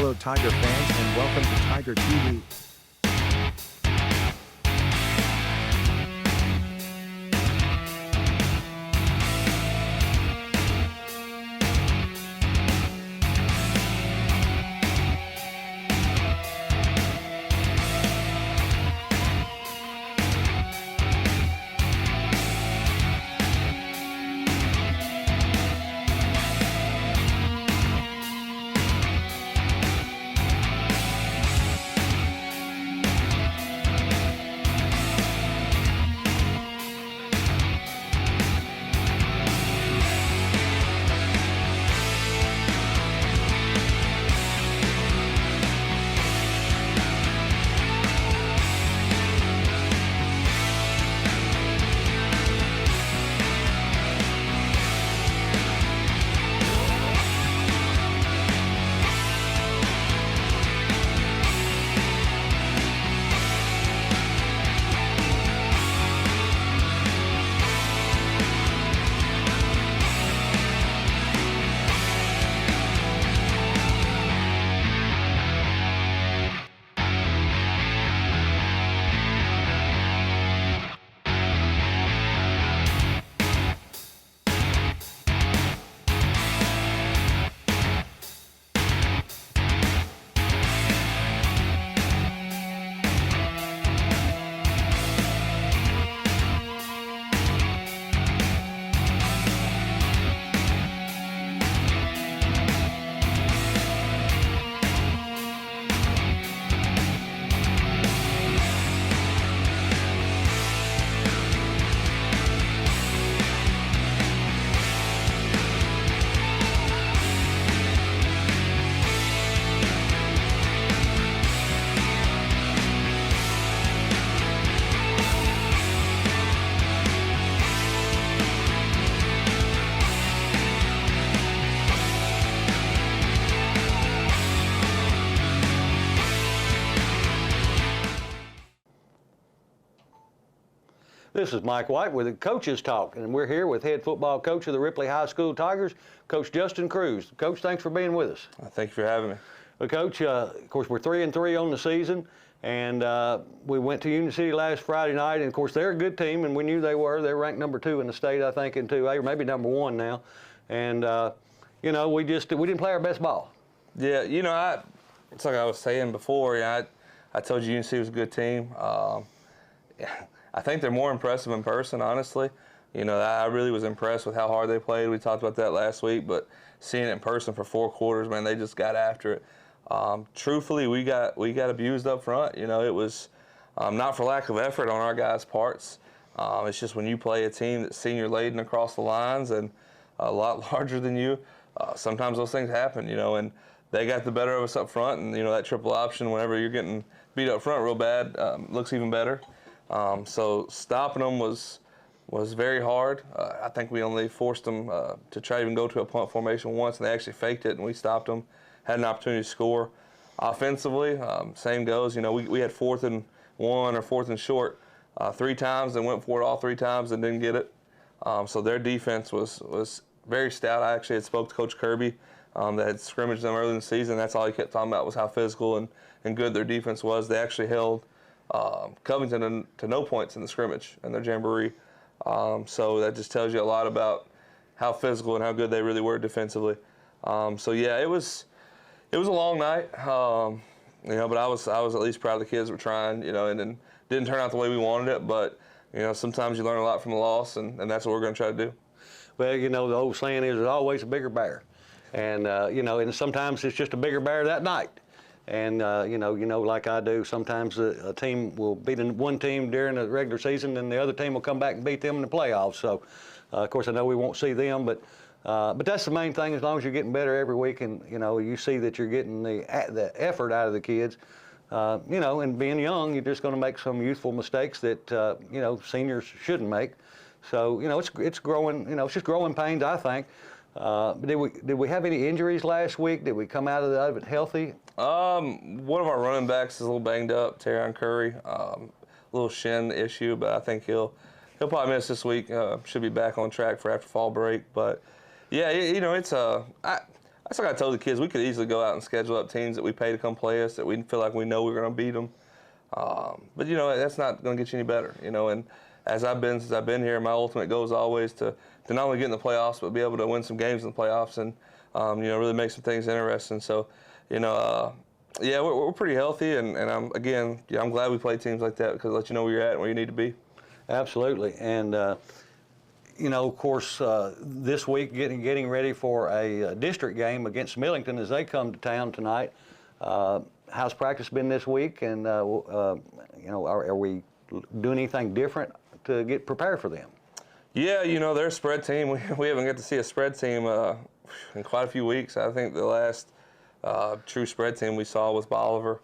Hello Tiger fans and welcome to Tiger TV. This is Mike White with the Coaches Talk, and we're here with head football coach of the Ripley High School Tigers, Coach Justin Cruz. Coach, thanks for being with us. Thank you for having me. Well, Coach, of course, we're 3-3 on the season, and we went to Union City last Friday night, and of course, they're a good team, and we knew they were. They're ranked number 2 in the state, I think, in 2A, or maybe number 1 now. And, you know, we didn't play our best ball. Yeah, you know, it's like I was saying before, I told you Union City was a good team. I think they're more impressive in person, honestly. You know, I really was impressed with how hard they played. We talked about that last week, but seeing it in person for 4 quarters, man, they just got after it. Truthfully, we got abused up front. You know, it was not for lack of effort on our guys' parts. It's just when you play a team that's senior-laden across the lines and a lot larger than you, sometimes those things happen, you know, and they got the better of us up front, and, you know, that triple option, whenever you're getting beat up front real bad, looks even better. So stopping them was very hard. I think we only forced them to try to even go to a punt formation once, and they actually faked it, and we stopped them. Had an opportunity to score. Offensively, same goes. You know, we had 4th and 1 or 4th and short 3 times and went for it all 3 times and didn't get it. So their defense was very stout. I actually had spoke to Coach Kirby that had scrimmaged them early in the season. That's all he kept talking about was how physical and good their defense was. They actually held Covington to no points in the scrimmage and their jamboree. So that just tells you a lot about how physical and how good they really were defensively. So yeah, it was a long night. You know, but I was at least proud of the kids that were trying, you know, and then didn't turn out the way we wanted it, but you know, sometimes you learn a lot from the loss, and that's what we're going to try to do. Well, you know, the old saying is there's always a bigger bear. And, you know, and sometimes it's just a bigger bear that night. And, you know, like I do, sometimes a team will beat one team during the regular season, and the other team will come back and beat them in the playoffs. So, of course, I know we won't see them, but that's the main thing. As long as you're getting better every week, and you know, you see that you're getting the effort out of the kids. You know, and being young, you're just going to make some youthful mistakes that you know, seniors shouldn't make. So, you know, it's growing. You know, it's just growing pains, I think. Did we have any injuries last week? Did we come out of it healthy? One of our running backs is a little banged up, Terron Curry. Little shin issue, but I think he'll probably miss this week. Should be back on track for after fall break. But yeah, you know, it's I That's like I told the kids, we could easily go out and schedule up teams that we pay to come play us, that we feel like we know we're going to beat them. But, that's not going to get you any better, and since I've been here, my ultimate goal is always to not only get in the playoffs, but be able to win some games in the playoffs and, really make some things interesting. So, we're pretty healthy, and I'm glad we play teams like that because it lets you know where you're at and where you need to be. Absolutely. And, of course, this week getting ready for a district game against Millington as they come to town tonight. How's practice been this week? And, are we doing anything different to get prepared for them? Yeah, they're a spread team. We haven't got to see a spread team in quite a few weeks. I think the last true spread team we saw was Bolivar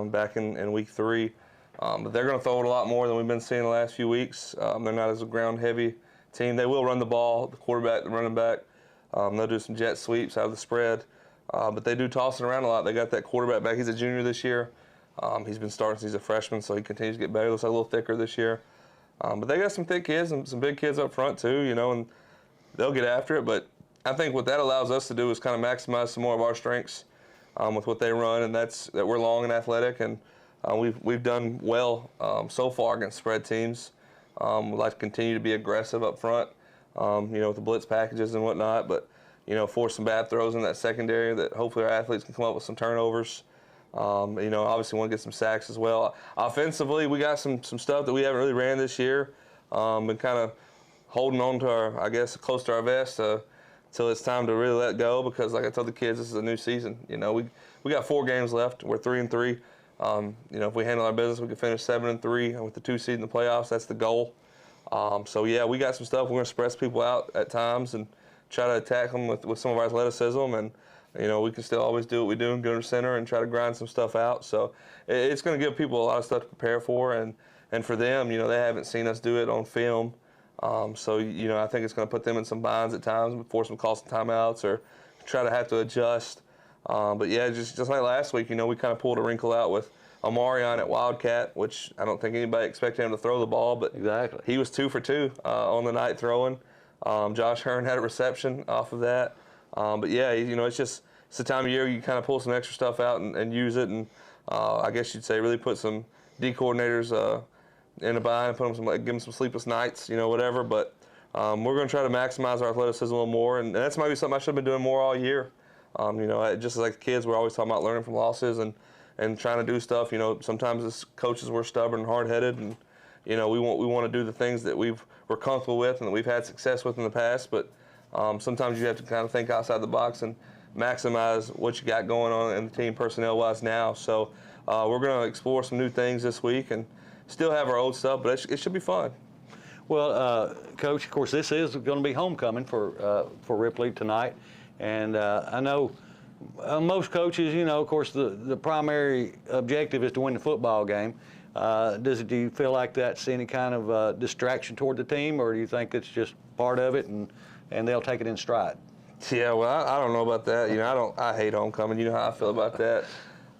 back in week 3. But they're going to throw it a lot more than we've been seeing the last few weeks. They're not as a ground-heavy team. They will run the ball, the quarterback, the running back. They'll do some jet sweeps out of the spread. But they do toss it around a lot. They got that quarterback back. He's a junior this year. He's been starting since he's a freshman, so he continues to get better. He looks like a little thicker this year. But they got some thick kids and some big kids up front too, and they'll get after it. But I think what that allows us to do is kind of maximize some more of our strengths with what they run, and that's that we're long and athletic, and we've done well so far against spread teams. We'd like to continue to be aggressive up front, with the blitz packages and whatnot, but force some bad throws in that secondary that hopefully our athletes can come up with some turnovers. Obviously want to get some sacks as well. Offensively, we got some stuff that we haven't really ran this year. Been kind of holding on to close to our vest till it's time to really let go because, like I told the kids, this is a new season. We got 4 games left. We're 3-3. If we handle our business, we can finish 7-3 and with the 2 seed in the playoffs. That's the goal. We got some stuff. We're going to press people out at times and try to attack them with some of our athleticism, and we can still always do what we do and go to center and try to grind some stuff out. So it's going to give people a lot of stuff to prepare for, and for them, they haven't seen us do it on film. I think it's going to put them in some binds at times, force them to call some timeouts or try to have to adjust. Just like last week, we kind of pulled a wrinkle out with Omarion at Wildcat, which I don't think anybody expected him to throw the ball, but Exactly. He was 2 for 2 on the night throwing. Josh Hearn had a reception off of that. It's the time of year you kind of pull some extra stuff out and use it, and I guess you'd say really put some D coordinators in a bind, give them some sleepless nights, whatever. But we're going to try to maximize our athleticism a little more, and that's maybe something I should have been doing more all year. Just like the kids, we're always talking about learning from losses and trying to do stuff. Sometimes as coaches we're stubborn and hard-headed, and we want to do the things that we're comfortable with and that we've had success with in the past. But sometimes you have to kind of think outside the box and maximize what you got going on in the team personnel-wise now. So we're going to explore some new things this week and still have our old stuff, but it should be fun. Well, Coach, of course, this is going to be homecoming for Ripley tonight. And I know most coaches, of course, the primary objective is to win the football game. Do you feel like that's any kind of distraction toward the team, or do you think it's just part of it and they'll take it in stride? Yeah, well, I don't know about that. I hate homecoming. You know how I feel about that.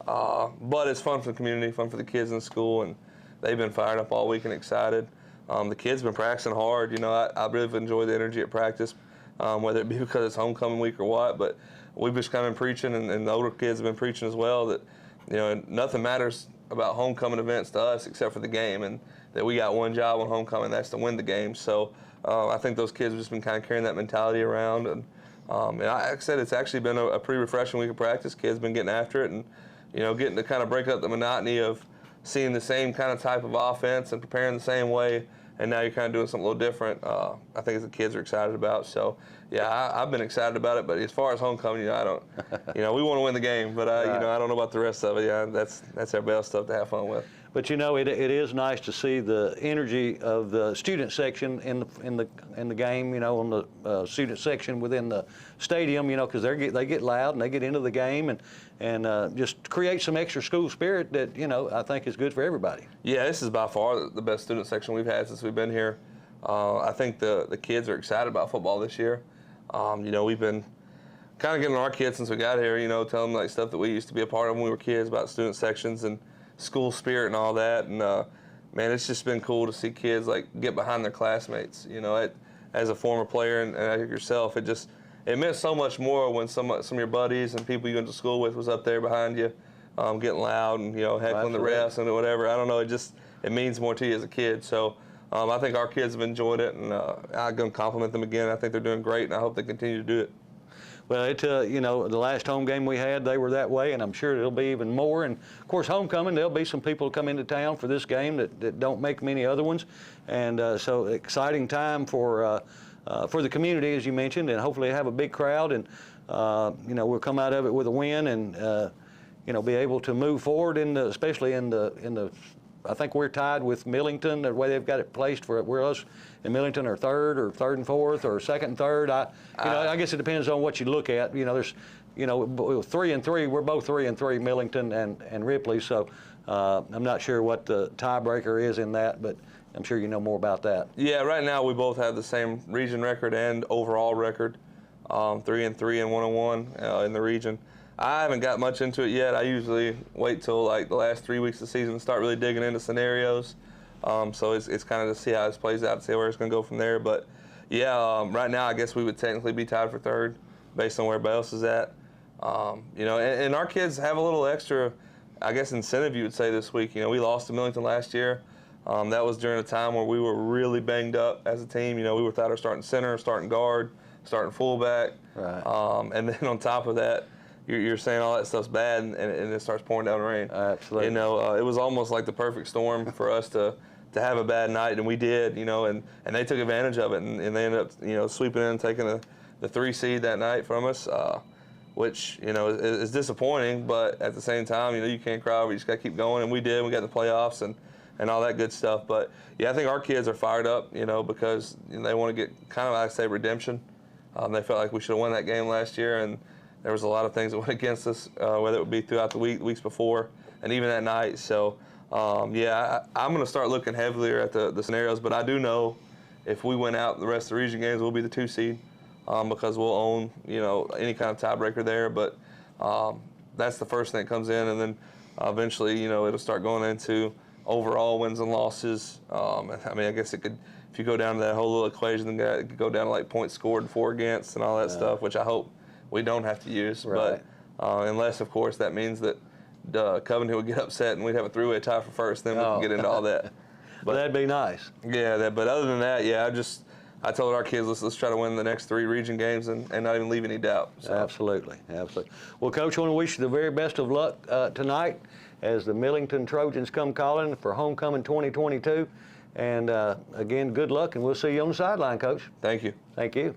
But it's fun for the community, fun for the kids in school, and they've been fired up all week and excited. The kids have been practicing hard. I really enjoy the energy at practice, whether it be because it's homecoming week or what. But we've just kind of been preaching, and the older kids have been preaching as well, that nothing matters about homecoming events to us except for the game, and that we got one job on homecoming, that's to win the game. So I think those kids have just been kind of carrying that mentality around, and like I said, it's actually been a pretty refreshing week of practice. Kids have been getting after it, and getting to kind of break up the monotony of seeing the same kind of type of offense and preparing the same way, and now you're kind of doing something a little different. I think the kids are excited about. So yeah, I've been excited about it. But as far as homecoming, I don't. We want to win the game, but I don't know about the rest of it. Yeah, that's everybody else stuff to have fun with. But it is nice to see the energy of the student section in the game. On the student section within the stadium. Because they get loud and they get into the game and just create some extra school spirit that I think is good for everybody. Yeah, this is by far the best student section we've had since we've been here. I think the kids are excited about football this year. We've been kind of getting our kids since we got here. Telling them like stuff that we used to be a part of when we were kids about student sections and school spirit and all that, and man, it's just been cool to see kids like get behind their classmates. As a former player and yourself, it just it meant so much more when some of your buddies and people you went to school with was up there behind you, getting loud and heckling the refs and whatever. I don't know. It means more to you as a kid. So I think our kids have enjoyed it, and I'm going to compliment them again. I think they're doing great, and I hope they continue to do it. Well, the last home game we had, they were that way, and I'm sure it'll be even more. And of course, homecoming, there'll be some people come into town for this game that don't make many other ones, and so exciting time for the community, as you mentioned, and hopefully have a big crowd, and we'll come out of it with a win, and be able to move forward especially in the. I think we're tied with Millington the way they've got it placed for where us and Millington are third and fourth or second and third. I guess it depends on what you look at. There's 3 and 3. We're both 3 and 3, Millington and Ripley. So I'm not sure what the tiebreaker is in that, but I'm sure you know more about that. Yeah, right now we both have the same region record and overall record, 3 and 3 and 1-1 in the region. I haven't got much into it yet. I usually wait till like the last 3 weeks of the season to start really digging into scenarios. So it's kind of to see how this plays out, see where it's going to go from there. But yeah, right now I guess we would technically be tied for third based on where everybody else is at. And our kids have a little extra, I guess, incentive you would say this week. We lost to Millington last year. That was during a time where we were really banged up as a team. We were without our starting center, starting guard, starting fullback. Right. And then on top of that, you're saying all that stuff's bad, and it starts pouring down rain. Absolutely. It was almost like the perfect storm for us to have a bad night, and we did, and they took advantage of it, and they ended up, sweeping in and taking the 3 seed that night from us, which, is disappointing, but at the same time, you can't cry over it. You just got to keep going, and we did. We got the playoffs and all that good stuff. But, yeah, I think our kids are fired up, because they want to get kind of, I say, redemption. They felt like we should have won that game last year, and there was a lot of things that went against us, whether it would be throughout the weeks before, and even that night. So, I'm going to start looking heavier at the scenarios. But I do know if we win out the rest of the region games, we'll be the 2 seed because we'll own, any kind of tiebreaker there. But that's the first thing that comes in, and then eventually, it'll start going into overall wins and losses. I guess it could, if you go down to that whole little equation, then it could go down to like points scored and 4 against and all that stuff, which I hope we don't have to use. Right. But unless, of course, that means that Covington would get upset and we'd have a 3-way tie for first, then we can get into all that. But that'd be nice. Yeah, but other than that, yeah, I told our kids, let's try to win the next 3 region games and not even leave any doubt. So. Absolutely. Well, Coach, I want to wish you the very best of luck tonight as the Millington Trojans come calling for homecoming 2022. And again, good luck, and we'll see you on the sideline, Coach. Thank you. Thank you.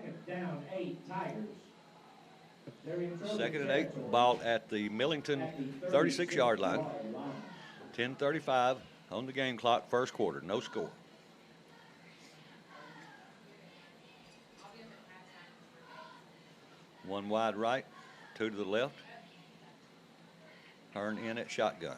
Second down, 8 Tigers. They're in trouble 2nd and 8, territory ball at the Millington at the 36-yard line. 36-yard line. 10:35 on the game clock, first quarter, no score. One wide right, two to the left. Hearn in at shotgun.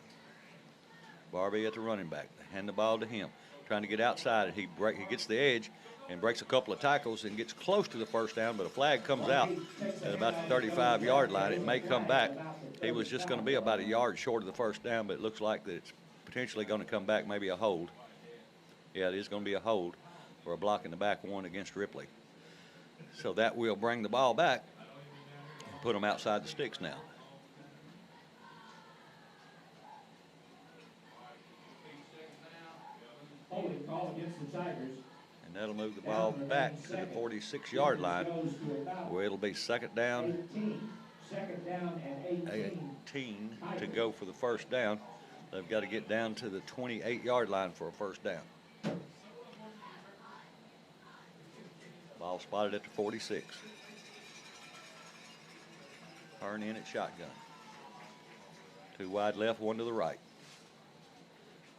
Barbie at the running back. They hand the ball to him, trying to get outside it. He gets the edge and breaks a couple of tackles and gets close to the first down, but a flag comes out at about the 35-yard line. It may come back. He was just going to be about a yard short of the first down, but it looks like that it's potentially going to come back, maybe a hold. Yeah, it is going to be a hold for a block in the back one against Ripley. So that will bring the ball back and put them outside the sticks now. Holding call against the Tigers. And that'll move the ball back to the 46-yard line, where it'll be second down, 18. Second down and 18 to go for the first down. They've got to get down to the 28-yard line for a first down. Ball spotted at the 46. Hearn in at shotgun. Two wide left, one to the right.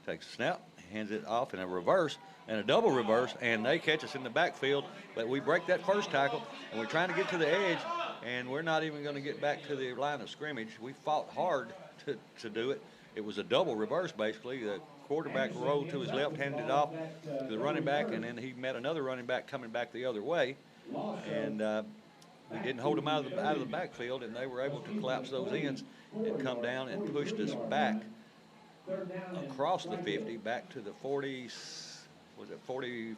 Takes a snap, hands it off in a reverse and a double reverse, and they catch us in the backfield, but we break that first tackle, and we're trying to get to the edge, and we're not even going to get back to the line of scrimmage. We fought hard to do it. It was a double reverse, basically. The quarterback rolled to his left, handed it off to the running back, and then he met another running back coming back the other way, and we didn't hold them out of the backfield, and they were able to collapse those ends and come down and pushed us back across the 50, back to the 40, was it 40,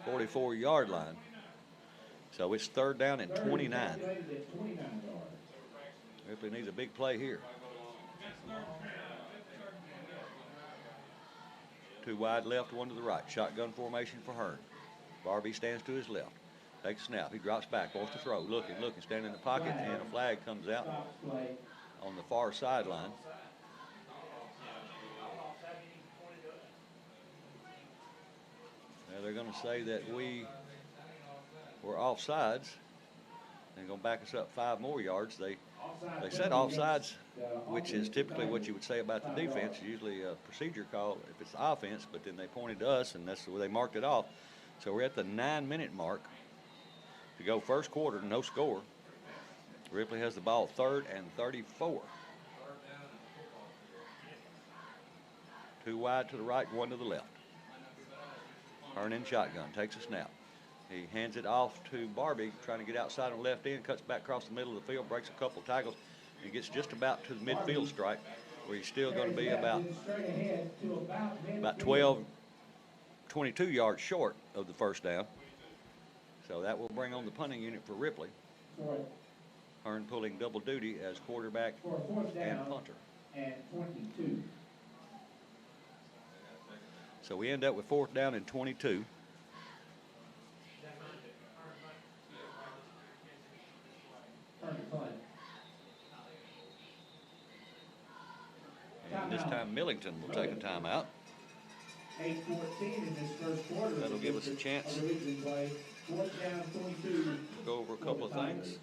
44-yard line. So it's third down and 29. Ripley needs a big play here. Two wide left, one to the right. Shotgun formation for Hearn. Barbie stands to his left. Takes a snap. He drops back, wants to throw. Looking, standing in the pocket, and a flag comes out on the far sideline. Now they're going to say that we were offsides. They're going to back us up 5 more yards. They said offsides, which is typically what you would say about the defense, usually a procedure call if it's the offense, but then they pointed to us, and that's the way they marked it off. So we're at the 9-minute mark to go first quarter, no score. Ripley has the ball, 3rd and 34. Two wide to the right, one to the left. Hearn in shotgun, takes a snap. He hands it off to Barbie, trying to get outside on the left end, cuts back across the middle of the field, breaks a couple tackles, and gets just about to the midfield stripe, where he's still going to be about 12, 22 yards short of the first down. So that will bring on the punting unit for Ripley. Hearn pulling double duty as quarterback and punter. And 22. So we end up with 4th down and 22. And this time Millington will take a timeout. 8:14 in this first quarter. That'll give us a chance to fourth down, 22. Go over a couple of things.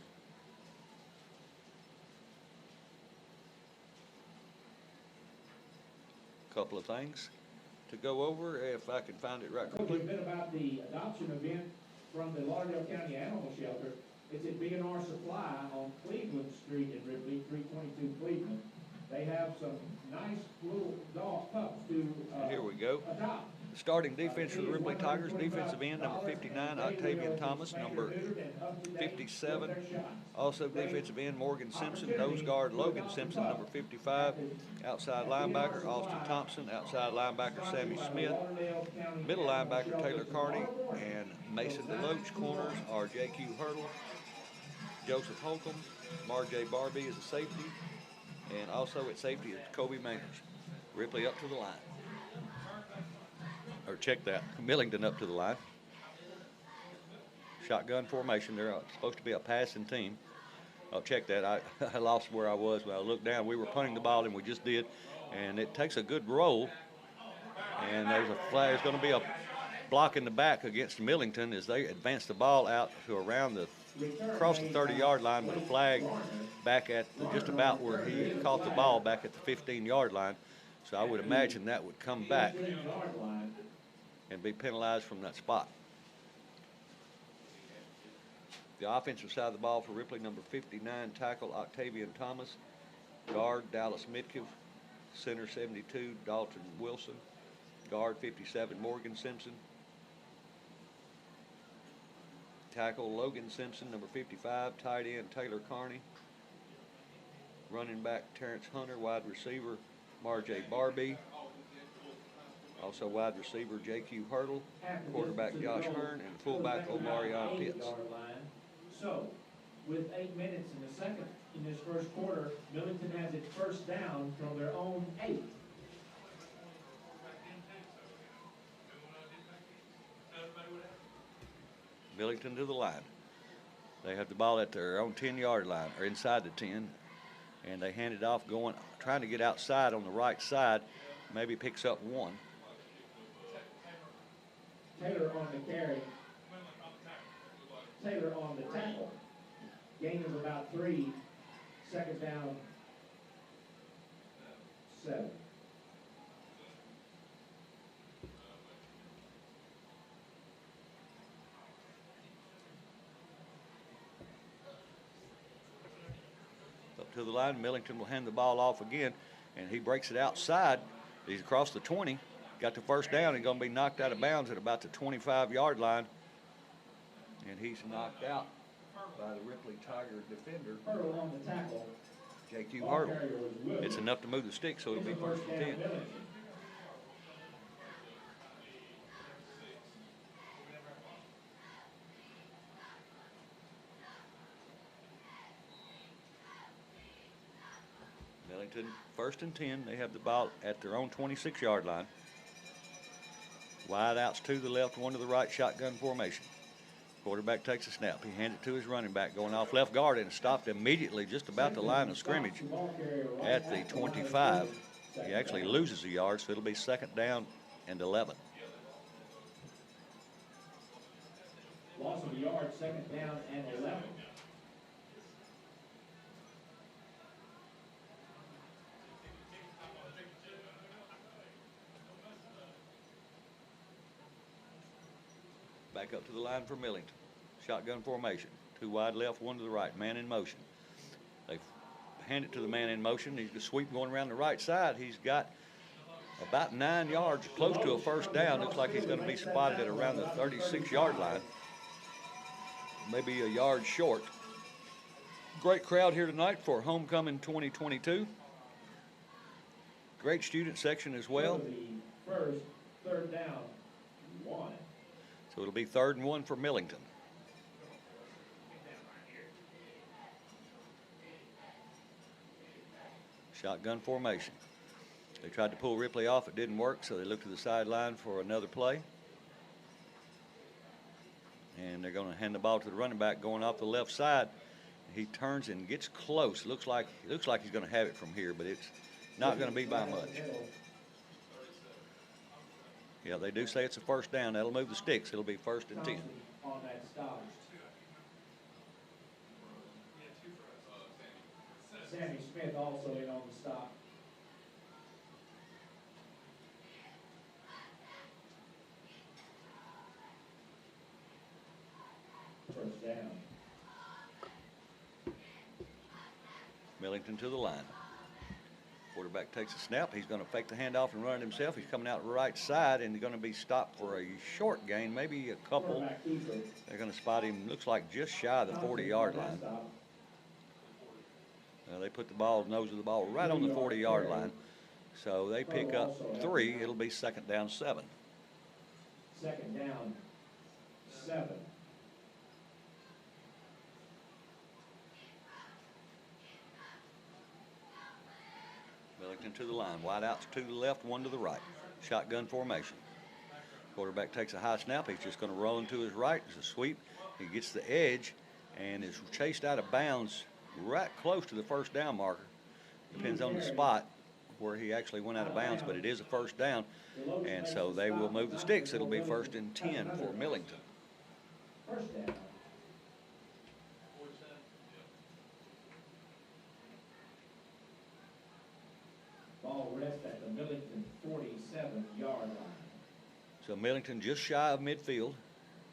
To go over, if I can find it right A quickly. bit about the adoption event from the Lauderdale County Animal Shelter. It's at B&R Supply on Cleveland Street in Ripley, 322 Cleveland. They have some nice little dog pups to Here we go. adopt. Starting defense for the Ripley Tigers, defensive end number 59, Octavian Thomas, number 57. Also defensive end Morgan Simpson, nose guard Logan Simpson, number 55. Outside linebacker Austin Thompson, outside linebacker Sammy Smith. Middle linebacker Taylor Carney, and Mason DeLoach. Corners are J.Q. Hurdle, Joseph Holcomb, Marjay Barbie is a safety, and also at safety is Kobe Mangers. Ripley up to the line. Or check that, Millington up to the line. Shotgun formation. They're supposed to be a passing team. Oh, check that. I lost where I was when I looked down. We were punting the ball, and we just did. And it takes a good roll. And there's a flag. There's going to be a block in the back against Millington as they advance the ball out to around across the 30-yard line with a flag back at just about where he caught the ball back at the 15-yard line. So I would imagine that would come back and be penalized from that spot. The offensive side of the ball for Ripley, number 59, tackle Octavian Thomas. Guard Dallas Mitkiff. Center 72, Dalton Wilson. Guard 57, Morgan Simpson. Tackle Logan Simpson, number 55. Tight end Taylor Carney. Running back Terrence Hunter. Wide receiver Marjay Barbie. Also wide receiver J.Q. Hurdle. Quarterback Josh Hearn. And fullback Omarion Pitts. So, with 8 minutes in the second, in this first quarter, Millington has its first down from their own 8. Millington to the line. They have the ball at their own 10-yard line, or inside the 10, and they hand it off trying to get outside on the right side, maybe picks up 1. Taylor on the carry. Taylor on the tackle. Gain of about 3. Second down, 7. Up to the line, Millington will hand the ball off again, and he breaks it outside. He's across the 20, got the first down, and going to be knocked out of bounds at about the 25-yard line. And he's knocked out by the Ripley Tiger defender, Hurdle on the tackle. J.Q. Hurdle. It's enough to move the stick, so it'll be first and 10. Millington, first and 10. They have the ball at their own 26-yard line. Wide outs to the left, 1 to the right, shotgun formation. Quarterback takes a snap. He hands it to his running back, going off left guard, and stopped immediately just about the line of scrimmage at the 25. He actually loses a yard, so it'll be second down and 11. Loss of a yard, second down and 11. Back up to the line for Millington. Shotgun formation. 2 wide left, 1 to the right. Man in motion. They hand it to the man in motion. He's the sweep going around the right side. He's got about 9 yards, close to a first down. Looks like he's going to be spotted at around the 36-yard line. Maybe a yard short. Great crowd here tonight for Homecoming 2022. Great student section as well. First, third down, 1. So it'll be 3rd and 1 for Millington. Shotgun formation. They tried to pull Ripley off. It didn't work, so they looked to the sideline for another play. And they're going to hand the ball to the running back going off the left side. He turns and gets close. Looks like he's going to have it from here, but it's not going to be by much. Yeah, they do say it's a first down. That'll move the sticks. It'll be 1st and 10. On that stop. Sammy Smith also in on the stop. First down. Millington to the line. Quarterback takes a snap. He's going to fake the handoff and run it himself. He's coming out right side and going to be stopped for a short gain, maybe a couple. They're going to spot him, looks like just shy of the 40-yard line. They put the nose of the ball right on the 40-yard line. So they pick up 3. It'll be 2nd down 7. Second down, 7. Millington to the line. Wide outs to the left, 1 to the right. Shotgun formation. Quarterback takes a high snap. He's just going to roll into his right. It's a sweep. He gets the edge and is chased out of bounds right close to the first down marker. Depends on the spot. where he actually went out of bounds, but it is a first down, and so they will move the sticks. It'll be 1st and 10 for Millington. First down. Ball rests at the Millington 47-yard line. So Millington just shy of midfield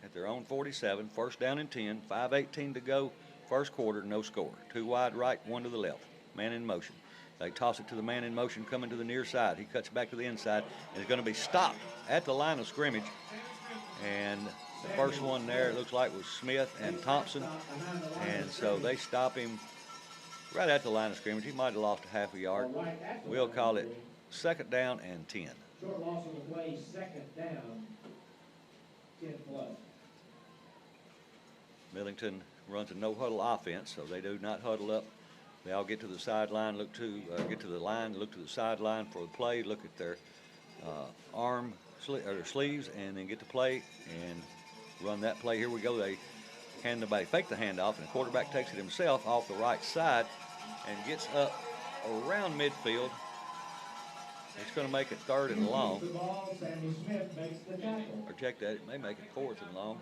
at their own 47, 1st down and 10, 5:18 to go, first quarter, no score. 2 wide right, 1 to the left, man in motion. They toss it to the man in motion coming to the near side. He cuts back to the inside and is going to be stopped at the line of scrimmage. And the first one there, it looks like, was Smith and Thompson. And so they stop him right at the line of scrimmage. He might have lost a half a yard. We'll call it 2nd down and 10. Short loss of the play, 2nd down, 10 plus. Millington runs a no-huddle offense, so they do not huddle up. They all get to the sideline, get to the line, look to the sideline for the play, look at their sleeves, and then get to play and run that play. Here we go. They fake the handoff, and the quarterback takes it himself off the right side and gets up around midfield. It's going to make it 3rd and long. The ball, Sammy Smith makes the tackle. Or check that, it may make it 4th and long.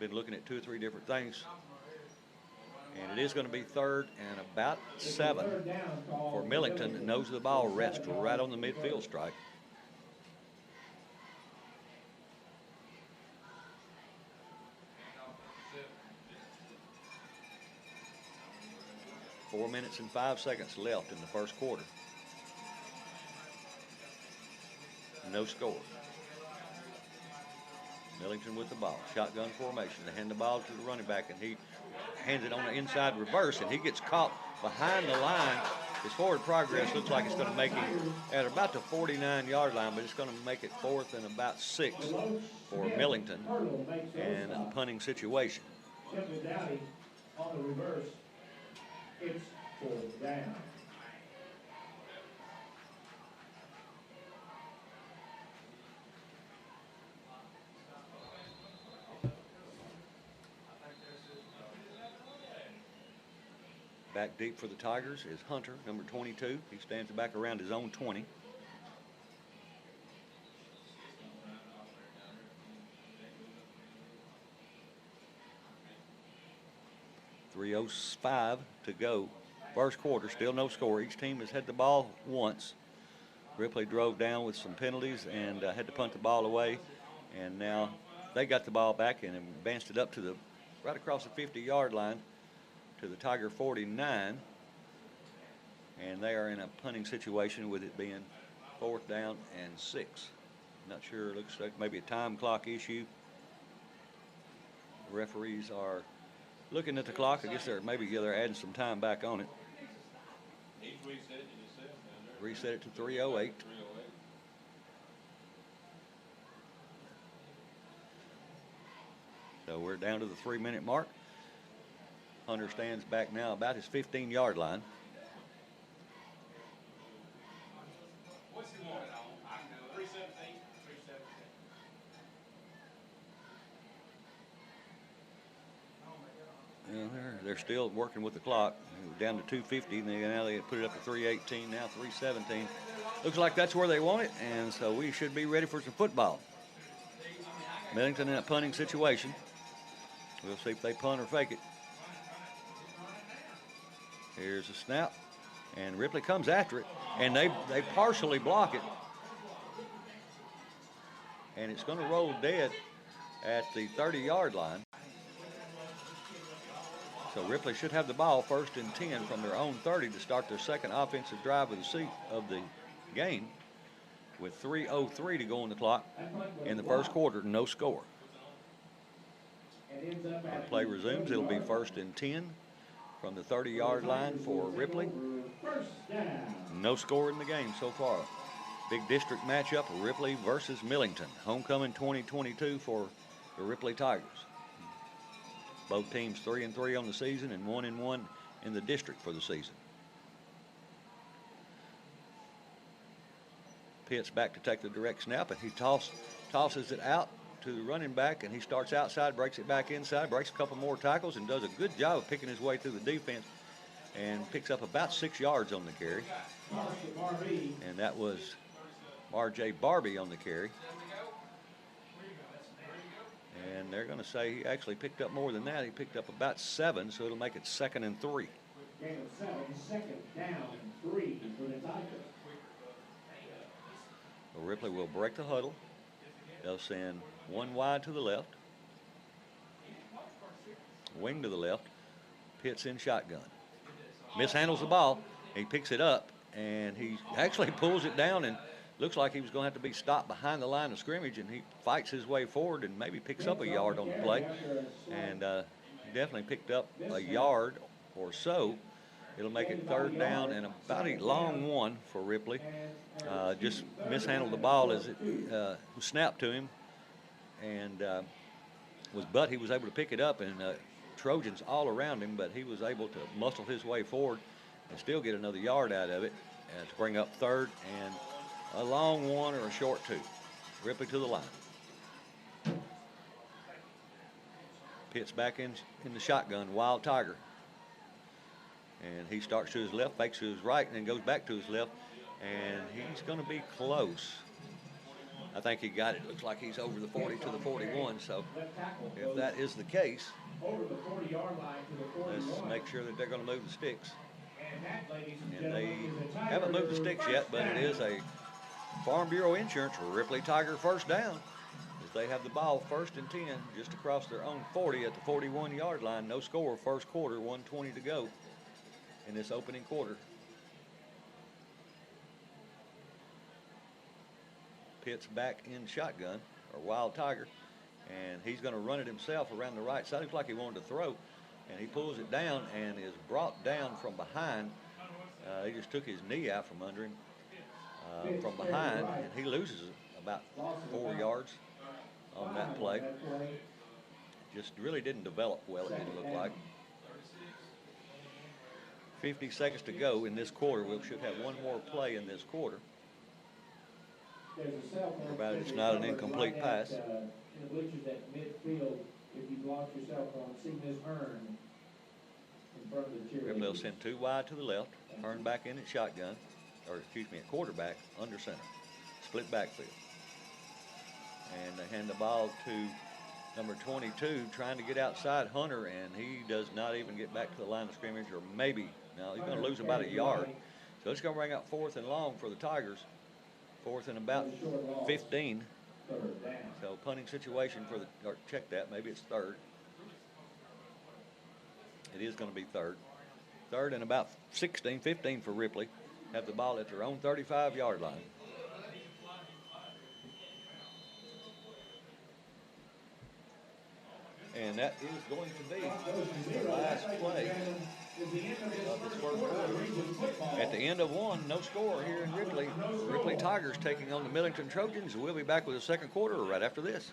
Been looking at 2 or 3 different things. And it is going to be 3rd and about 7 for Millington. Nose of the ball rests right on the midfield strike. Four minutes and 5 seconds left in the first quarter. No score. Millington with the ball. Shotgun formation. They hand the ball to the running back, and he hands it on the inside reverse, and he gets caught behind the line. His forward progress looks like it's going to make him at about the 49-yard line, but it's going to make it 4th and about 6 for Millington and a punting situation. Simply Dowdy on the reverse. It's 4th down. Back deep for the Tigers is Hunter, number 22. He stands back around his own 20. .305 to go. First quarter, still no score. Each team has had the ball once. Ripley drove down with some penalties and had to punt the ball away. And now they got the ball back and advanced it up to right across the 50-yard line to the Tiger 49. And they are in a punting situation with it being 4th down and 6. Not sure, it looks like maybe a time clock issue. Referees are looking at the clock. I guess they're adding some time back on it. Reset it to 3:08. So we're down to the 3-minute mark. Hunter stands back now about his 15-yard line. What's he want? 317. Well, they're still working with the clock. We're down to 2:50, and now they put it up to 3:18, now 3:17. Looks like that's where they want it, and so we should be ready for some football. Millington in a punting situation. We'll see if they punt or fake it. Here's a snap, and Ripley comes after it, and they partially block it. And it's going to roll dead at the 30-yard line. So Ripley should have the ball 1st and 10 from their own 30 to start their second offensive drive of the game with 3:03 to go on the clock in the first quarter, no score. When play resumes, it'll be 1st and 10 from the 30-yard line for Ripley. No score in the game so far. Big district matchup, Ripley versus Millington. Homecoming 2022 for the Ripley Tigers. Both teams 3-3 on the season and 1-1 in the district for the season. Pitts back to take the direct snap, and he tosses it out to the running back, and he starts outside, breaks it back inside, breaks a couple more tackles, and does a good job of picking his way through the defense and picks up about 6 yards on the carry. And that was R.J. Barbie on the carry. And they're going to say he actually picked up more than that. He picked up about 7, so it'll make it 2nd and 3. Gain of 7, 2nd down, 3 for the Tigers. Ripley will break the huddle. They'll send one wide to the left, wing to the left, Pitts in shotgun. Mishandles the ball. He picks it up, and he actually pulls it down, and looks like he was going to have to be stopped behind the line of scrimmage, and he fights his way forward and maybe picks up a yard on the play. And he definitely picked up a yard or so. It'll make it 3rd down and about a long one for Ripley. Just mishandled the ball as it was snapped to him, and but he was able to pick it up, and Trojans all around him, but he was able to muscle his way forward and still get another yard out of it to bring up 3rd and a long one or a short 2. Ripley to the line. Pitts back in the shotgun, Wild Tiger. And he starts to his left, fakes to his right, and then goes back to his left. And he's going to be close. I think he got it. Looks like he's over the 40 to the 41. So if that is the case, Over the 40-yard line to the 41. let's make sure that they're going to move the sticks. And that, ladies and And they gentlemen, is a Tiger haven't moved the sticks yet, but it is a Farm Bureau insurance for Ripley Tiger 1st down. As they have the ball 1st and 10 just across their own 40 at the 41-yard line. No score, 1st quarter, 1:20 to go in this opening quarter. Pitts back in shotgun, or Wild Tiger, and he's going to run it himself around the right side. Looks like he wanted to throw, and he pulls it down and is brought down from behind. He just took his knee out from under him from behind, and he loses about 4 yards on that play. Just really didn't develop well, it didn't look like. 50 seconds to go in this quarter. We should have one more play in this quarter. Provided it's not an incomplete pass. In the bleachers at midfield, if you block your cell phone, see Ms. Hearn in front of the cheerleaders. Ripley will send 2 wide to the left, turn back in at shotgun, or excuse me, at quarterback under center. Split backfield. And they hand the ball to number 22, trying to get outside Hunter, and he does not even get back to the line of scrimmage, or maybe, no, he's going to lose about a yard. So it's going to bring up 4th and long for the Tigers. 4th and about 15. So punting situation for the, or check that, maybe it's 3rd. It is going to be 3rd. 3rd and about 16, 15 for Ripley. Have the ball at their own 35-yard line. And that is going to be the last play of this 1st quarter. At the end of one, no score here in Ripley. Ripley Tigers taking on the Millington Trojans. We'll be back with the 2nd quarter right after this.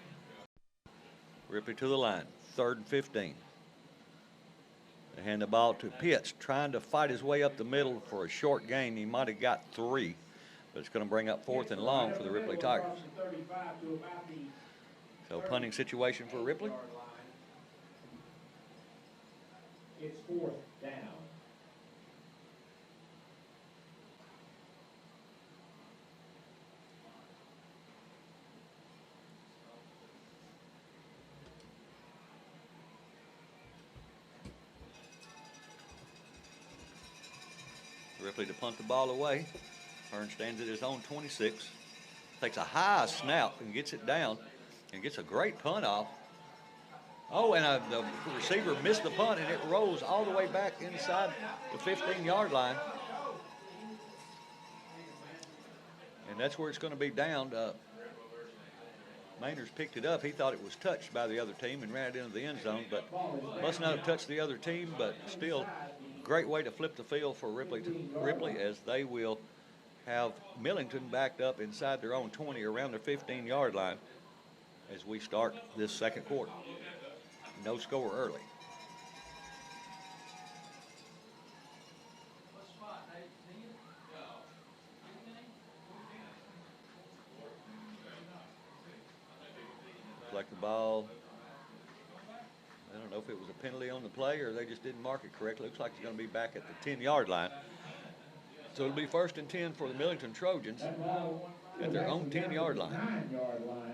Ripley to the line, 3rd and 15. They hand the ball to Pitts, trying to fight his way up the middle for a short gain. He might have got 3, but it's going to bring up 4th and long for the Ripley Tigers. So punting situation for Ripley. It's 4th down. Ripley to punt the ball away. Hearn stands at his own 26. Takes a high snap and gets it down and gets a great punt off. Oh, and the receiver missed the punt, and it rolls all the way back inside the 15-yard line. And that's where it's going to be down. Mainers picked it up. He thought it was touched by the other team and ran it into the end zone, but must not have touched the other team, but still great way to flip the field for Ripley as they will have Millington backed up inside their own 20 around their 15-yard line as we start this 2nd quarter. No score early. Like the ball I don't know if it was a penalty on the play or they just didn't mark it correctly. Looks like it's going to be back at the 10-yard line. So it'll be 1st and 10 for the Millington Trojans That ball at their own 10-yard line. 9-yard line.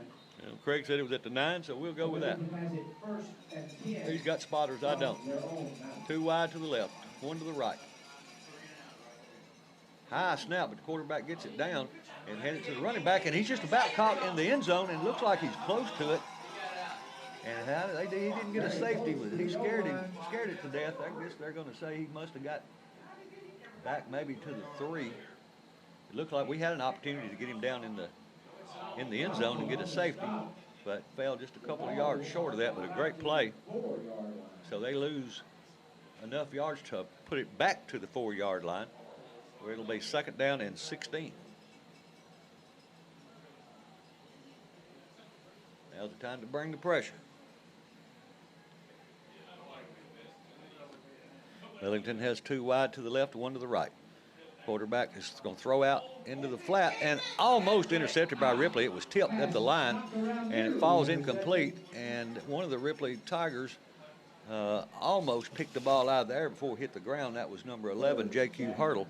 Craig said it was at the 9, so we'll go with that. Has it 1st and 10. He's got spotters, I don't. Their own 9. 2 wide to the left, 1 to the right. High snap, but the quarterback gets it down and heads it to the running back, and he's just about caught in the end zone, and looks like he's close to it. And he didn't get a safety with it. He scared it to death. I guess they're going to say he must have got back maybe to the 3. It looked like we had an opportunity to get him down in the end zone and get a safety, but fell just a couple of yards short of that. But a great play. So they lose enough yards to put it back to the 4-yard line, where it'll be 2nd down and 16. Now's the time to bring the pressure. Millington has 2 wide to the left, 1 to the right. Quarterback is going to throw out into the flat and almost intercepted by Ripley. It was tipped at the line and it falls incomplete. And one of the Ripley Tigers almost picked the ball out of the air before it hit the ground. That was number 11, J.Q. Hurdle.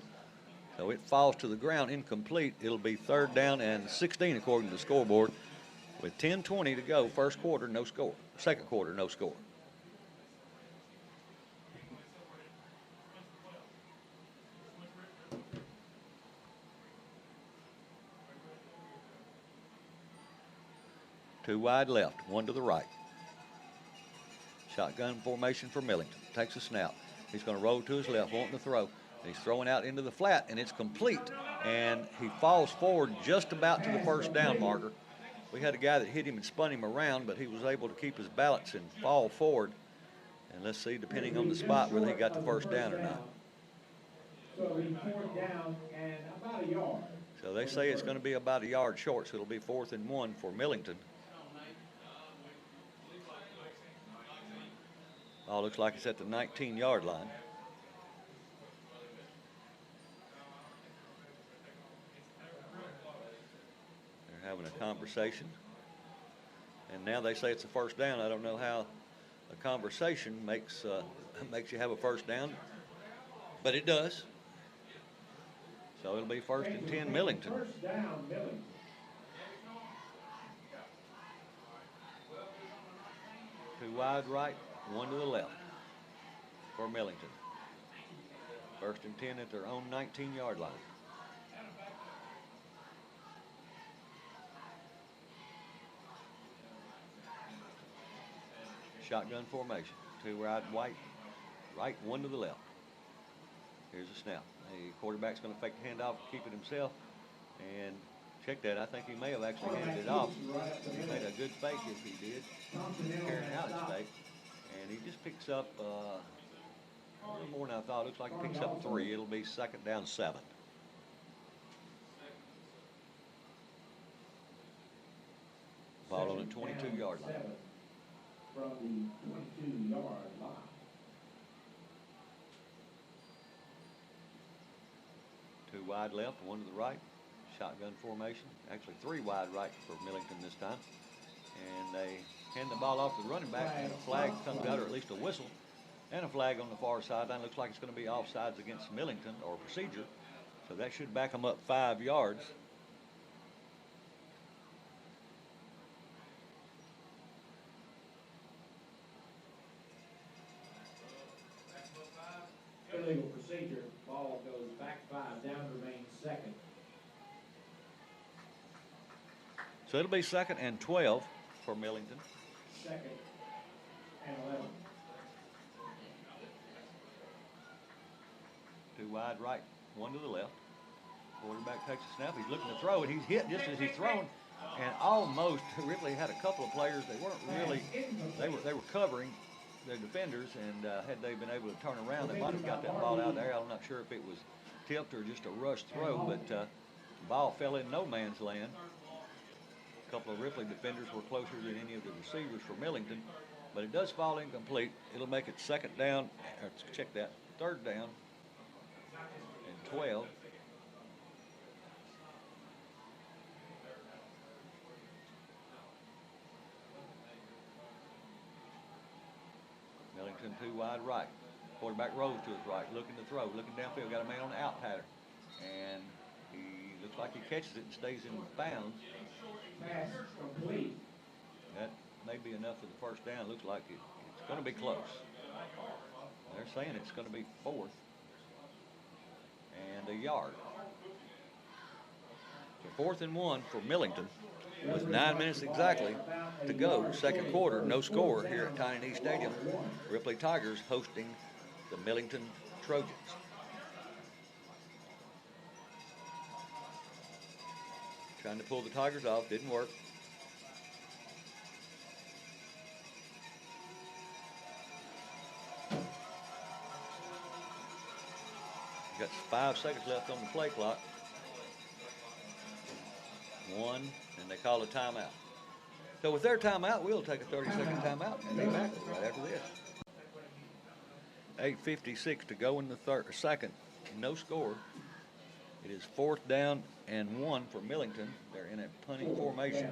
So it falls to the ground incomplete. It'll be 3rd down and 16 according to the scoreboard. With 10:20 to go, 1st quarter, no score. 2nd quarter, no score. Two wide left, 1 to the right. Shotgun formation for Millington. Takes a snap. He's going to roll to his left, wanting to throw. He's throwing out into the flat, and it's complete. And he falls forward just about to the 1st down marker. We had a guy that hit him and spun him around, but he was able to keep his balance and fall forward. And let's see, depending on the spot, whether he got the 1st down or not. So it'll be 4th down and about a yard. So they say it's going to be about a yard short, so it'll be 4th and 1 for Millington. Ball looks like it's at the 19-yard line. They're having a conversation. And now they say it's a 1st down. I don't know how a conversation makes you have a 1st down, but it does. So it'll be 1st and 10 Millington. 1st down, Millington. Two wide right, 1 to the left for Millington. 1st and 10 at their own 19-yard line. Shotgun formation. 2 wide right, 1 to the left. Here's a snap. The quarterback's going to fake the handoff, keep it himself, and check that. I think he may have actually handed it off. He made a good fake if he did, carrying out his fake. And he just picks up a little more than I thought. Looks like he picks up 3. It'll be 2nd down 7. Ball on the 22-yard line. From the 22-yard line. Two wide left, 1 to the right. Shotgun formation. Actually 3 wide right for Millington this time. And they hand the ball off to the running back, and a flag comes out, or at least a whistle, and a flag on the far sideline. Looks like it's going to be offsides against Millington, or procedure. So that should back them up 5 yards. Illegal procedure, ball goes back 5, down remains 2nd. So it'll be 2nd and 12 for Millington. 2nd and 11. Two wide right, 1 to the left. Quarterback takes a snap. He's looking to throw it. He's hit just as he's thrown, and almost Ripley had a couple of players. They weren't really. They were covering their defenders, and had they been able to turn around, they might have got that ball out there. I'm not sure if it was tipped or just a rush throw, but the ball fell in no man's land. A couple of Ripley defenders were closer than any of the receivers for Millington, but it does fall incomplete. It'll make it 2nd down, or check that, 3rd down and 12. Millington 2 wide right. Quarterback rolls to his right, looking to throw, looking downfield, got a man on the out pattern. And he looks like he catches it and stays in bounds. Pass complete. That may be enough for the first down. Looks like it's going to be close. They're saying it's going to be 4th and a yard. So 4th and 1 for Millington with 9 minutes exactly to go. Second quarter, no score here at Tiny Stadium. Ripley Tigers hosting the Millington Trojans. Trying to pull the Tigers off, didn't work. Got 5 seconds left on the play clock. 1, and they call a timeout. So with their timeout, we'll take a 30-second timeout and be back right after this. 8:56 to go in the second. No score. It is 4th down and 1 for Millington. They're in a punting formation.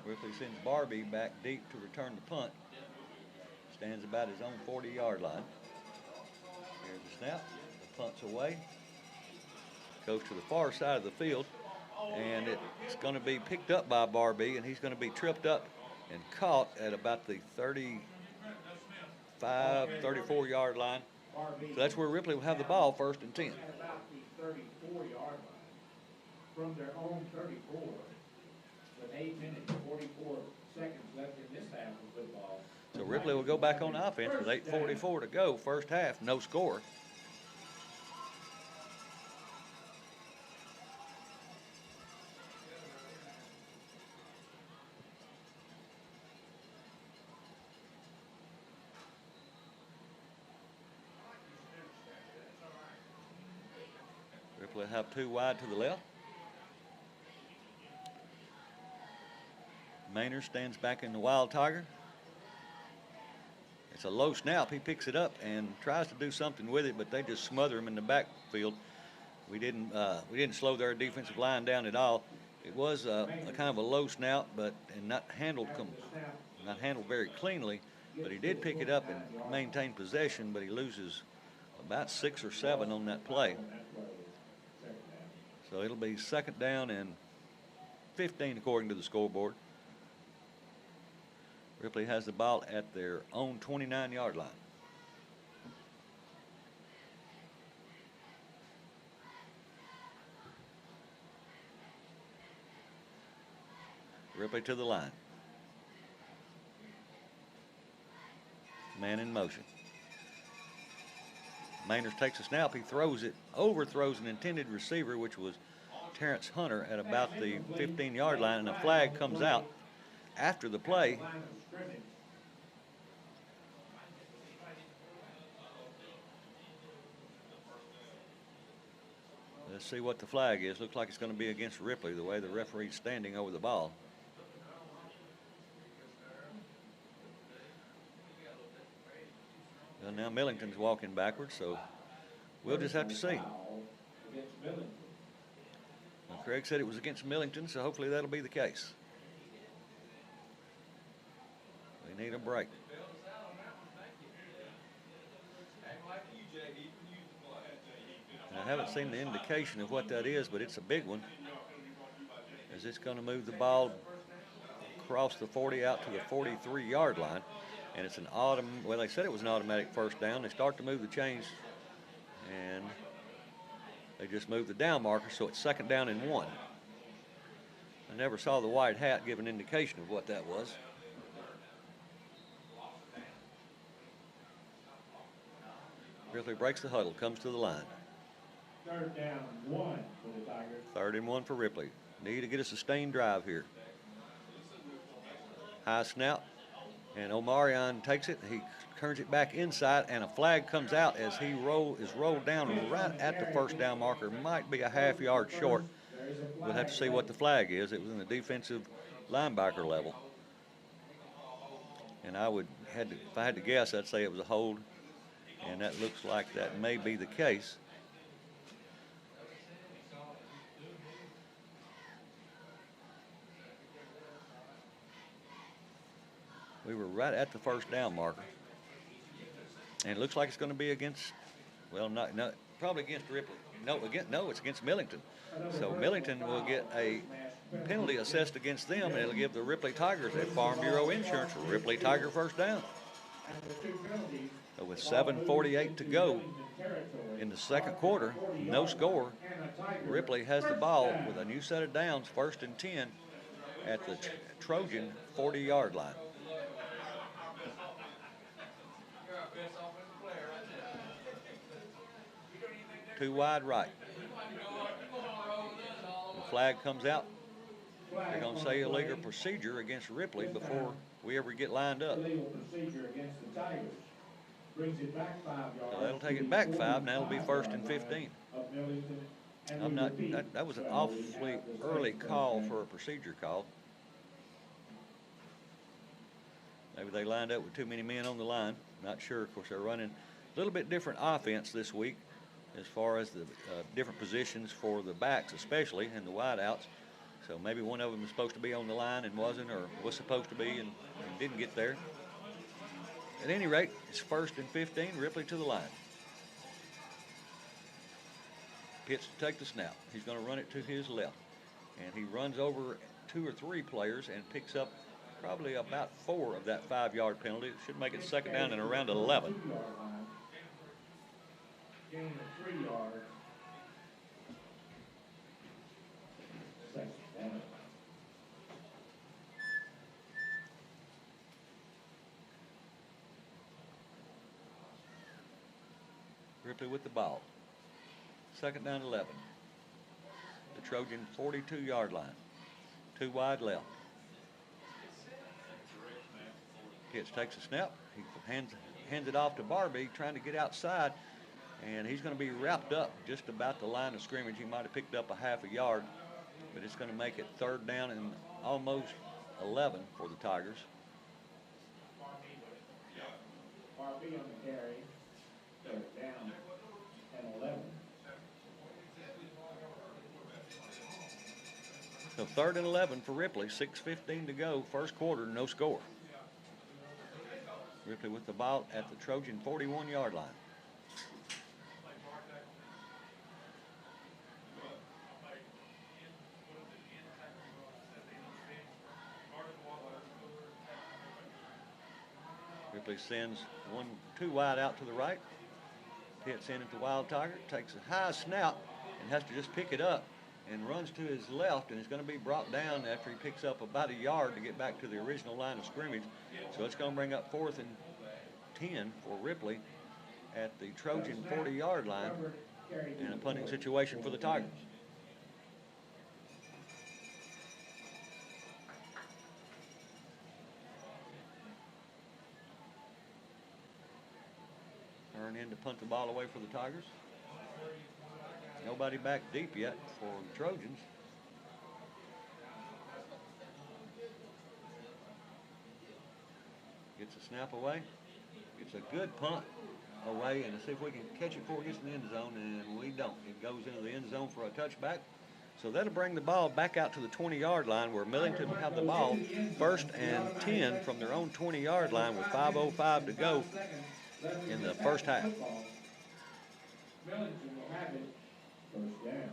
Ripley sends Barbie back deep to return the punt. Stands about his own 40-yard line. Here's the snap. The punt's away. Goes to the far side of the field. And it's going to be picked up by Barbie, and he's going to be tripped up and caught at about the 35, 34-yard line. So that's where Ripley will have the ball, 1st and 10. At about the 34-yard line. From their own 34, with 8 minutes and 44 seconds left in this half of football. So Ripley will go back on offense with 8:44 to go, first half, no score. Ripley have 2 wide to the left. Maynard stands back in the Wild Tiger. It's a low snap. He picks it up and tries to do something with it, but they just smother him in the backfield. We didn't slow their defensive line down at all. It was a kind of a low snap, but not handled very cleanly. But he did pick it up and maintain possession, but he loses about 6 or 7 on that play. So it'll be 2nd down and 15 according to the scoreboard. Ripley has the ball at their own 29-yard line. Ripley to the line. Man in motion. Maynard takes a snap. He throws it, overthrows an intended receiver, which was Terrence Hunter, at about the 15-yard line, and a flag comes out after the play. Let's see what the flag is. Looks like it's going to be against Ripley, the way the referee's standing over the ball. Well, now Millington's walking backwards, so we'll just have to see. Well, Craig said it was against Millington, so hopefully that'll be the case. We need a break. And I haven't seen the indication of what that is, but it's a big one, as it's going to move the ball across the 40 out to the 43-yard line. And it's well, they said it was an automatic 1st down. They start to move the chains, and they just moved the down marker, so it's 2nd down and 1. I never saw the white hat give an indication of what that was. Ripley breaks the huddle, comes to the line. 3rd down, 1 for the Tigers. 3rd and 1 for Ripley. Need to get a sustained drive here. High snap, and Omarion takes it. He turns it back inside, and a flag comes out as he is rolled down right at the 1st down marker. Might be a half-yard short. We'll have to see what the flag is. It was in the defensive linebacker level. And if I had to guess, I'd say it was a hold. And that looks like that may be the case. We were right at the 1st down marker. And it looks like it's going to be against, well, not probably against Ripley. No, it's against Millington. So Millington will get a penalty assessed against them, and it'll give the Ripley Tigers a Farm Bureau insurance Ripley Tiger first down. So with 7:48 to go in the second quarter, no score. Ripley has the ball with a new set of downs, 1st and 10 at the Trojan 40-yard line. Two wide right. The flag comes out. They're going to say illegal procedure against Ripley before we ever get lined up. So that'll take it back 5. Now it'll be 1st and 15. That was an awfully early call for a procedure call. Maybe they lined up with too many men on the line. Not sure. Of course, they're running a little bit different offense this week as far as the different positions for the backs, especially, and the wideouts. So maybe one of them was supposed to be on the line and wasn't, or was supposed to be and didn't get there. At any rate, it's 1st and 15, Ripley to the line. Pitts to take the snap. He's going to run it to his left. And he runs over 2 or 3 players and picks up probably about 4 of that 5-yard penalty. It should make it 2nd down and around 11. Gain of 3 yards. Second down. Ripley with the ball. 2nd down 11. The Trojan 42-yard line. 2 wide left. Pitts takes a snap. He hands it off to Barbie, trying to get outside, and he's going to be wrapped up just about the line of scrimmage. He might have picked up a half a yard, but it's going to make it 3rd down and almost 11 for the Tigers. Barbie on the carry. 3rd down and 11. So 3rd and 11 for Ripley. 6:15 to go. First quarter, no score. Ripley with the ball at the Trojan 41-yard line. Ripley sends 2 wide out to the right. Pitts in at the Wild Tiger, takes a high snap and has to just pick it up and runs to his left, and it's going to be brought down after he picks up about a yard to get back to the original line of scrimmage. So it's going to bring up 4th and 10 for Ripley at the Trojan 40-yard line, and a punting situation for the Tigers. Turn in to punt the ball away for the Tigers. Nobody back deep yet for the Trojans. Gets a snap away. Gets a good punt away, and see if we can catch it before it gets in the end zone, and we don't. It goes into the end zone for a touchback. So that'll bring the ball back out to the 20-yard line, where Millington will have the ball 1st and 10 from their own 20-yard line with 5:05 to go in the first half. Millington will have it. 1st down.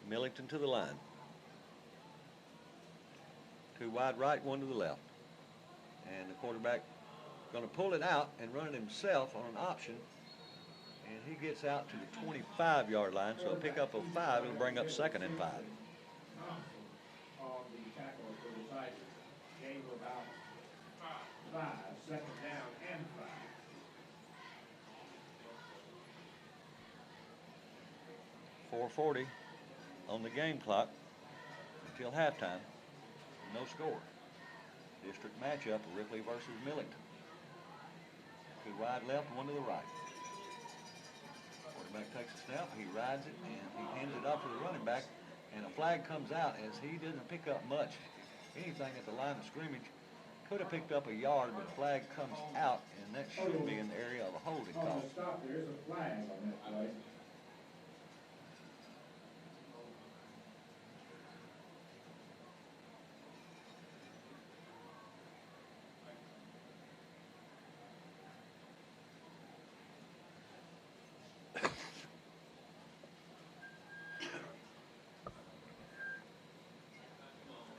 Millington to the line. 2 wide right, 1 to the left. And the quarterback going to pull it out and run it himself on an option. And he gets out to the 25-yard line, so a pickup of 5 will bring up 2nd and 5. On the tackle for the Tigers. Gain of about 5. 2nd down and 5. 4:40 on the game clock until halftime. No score. District matchup, Ripley versus Millington. 2 wide left, 1 to the right. Quarterback takes a snap, he rides it, and he hands it off to the running back, and a flag comes out as he doesn't pick up much, anything at the line of scrimmage, could have picked up a yard, but the flag comes out, and that should be in the area of a holding On call. the stop, there is a flag on that play.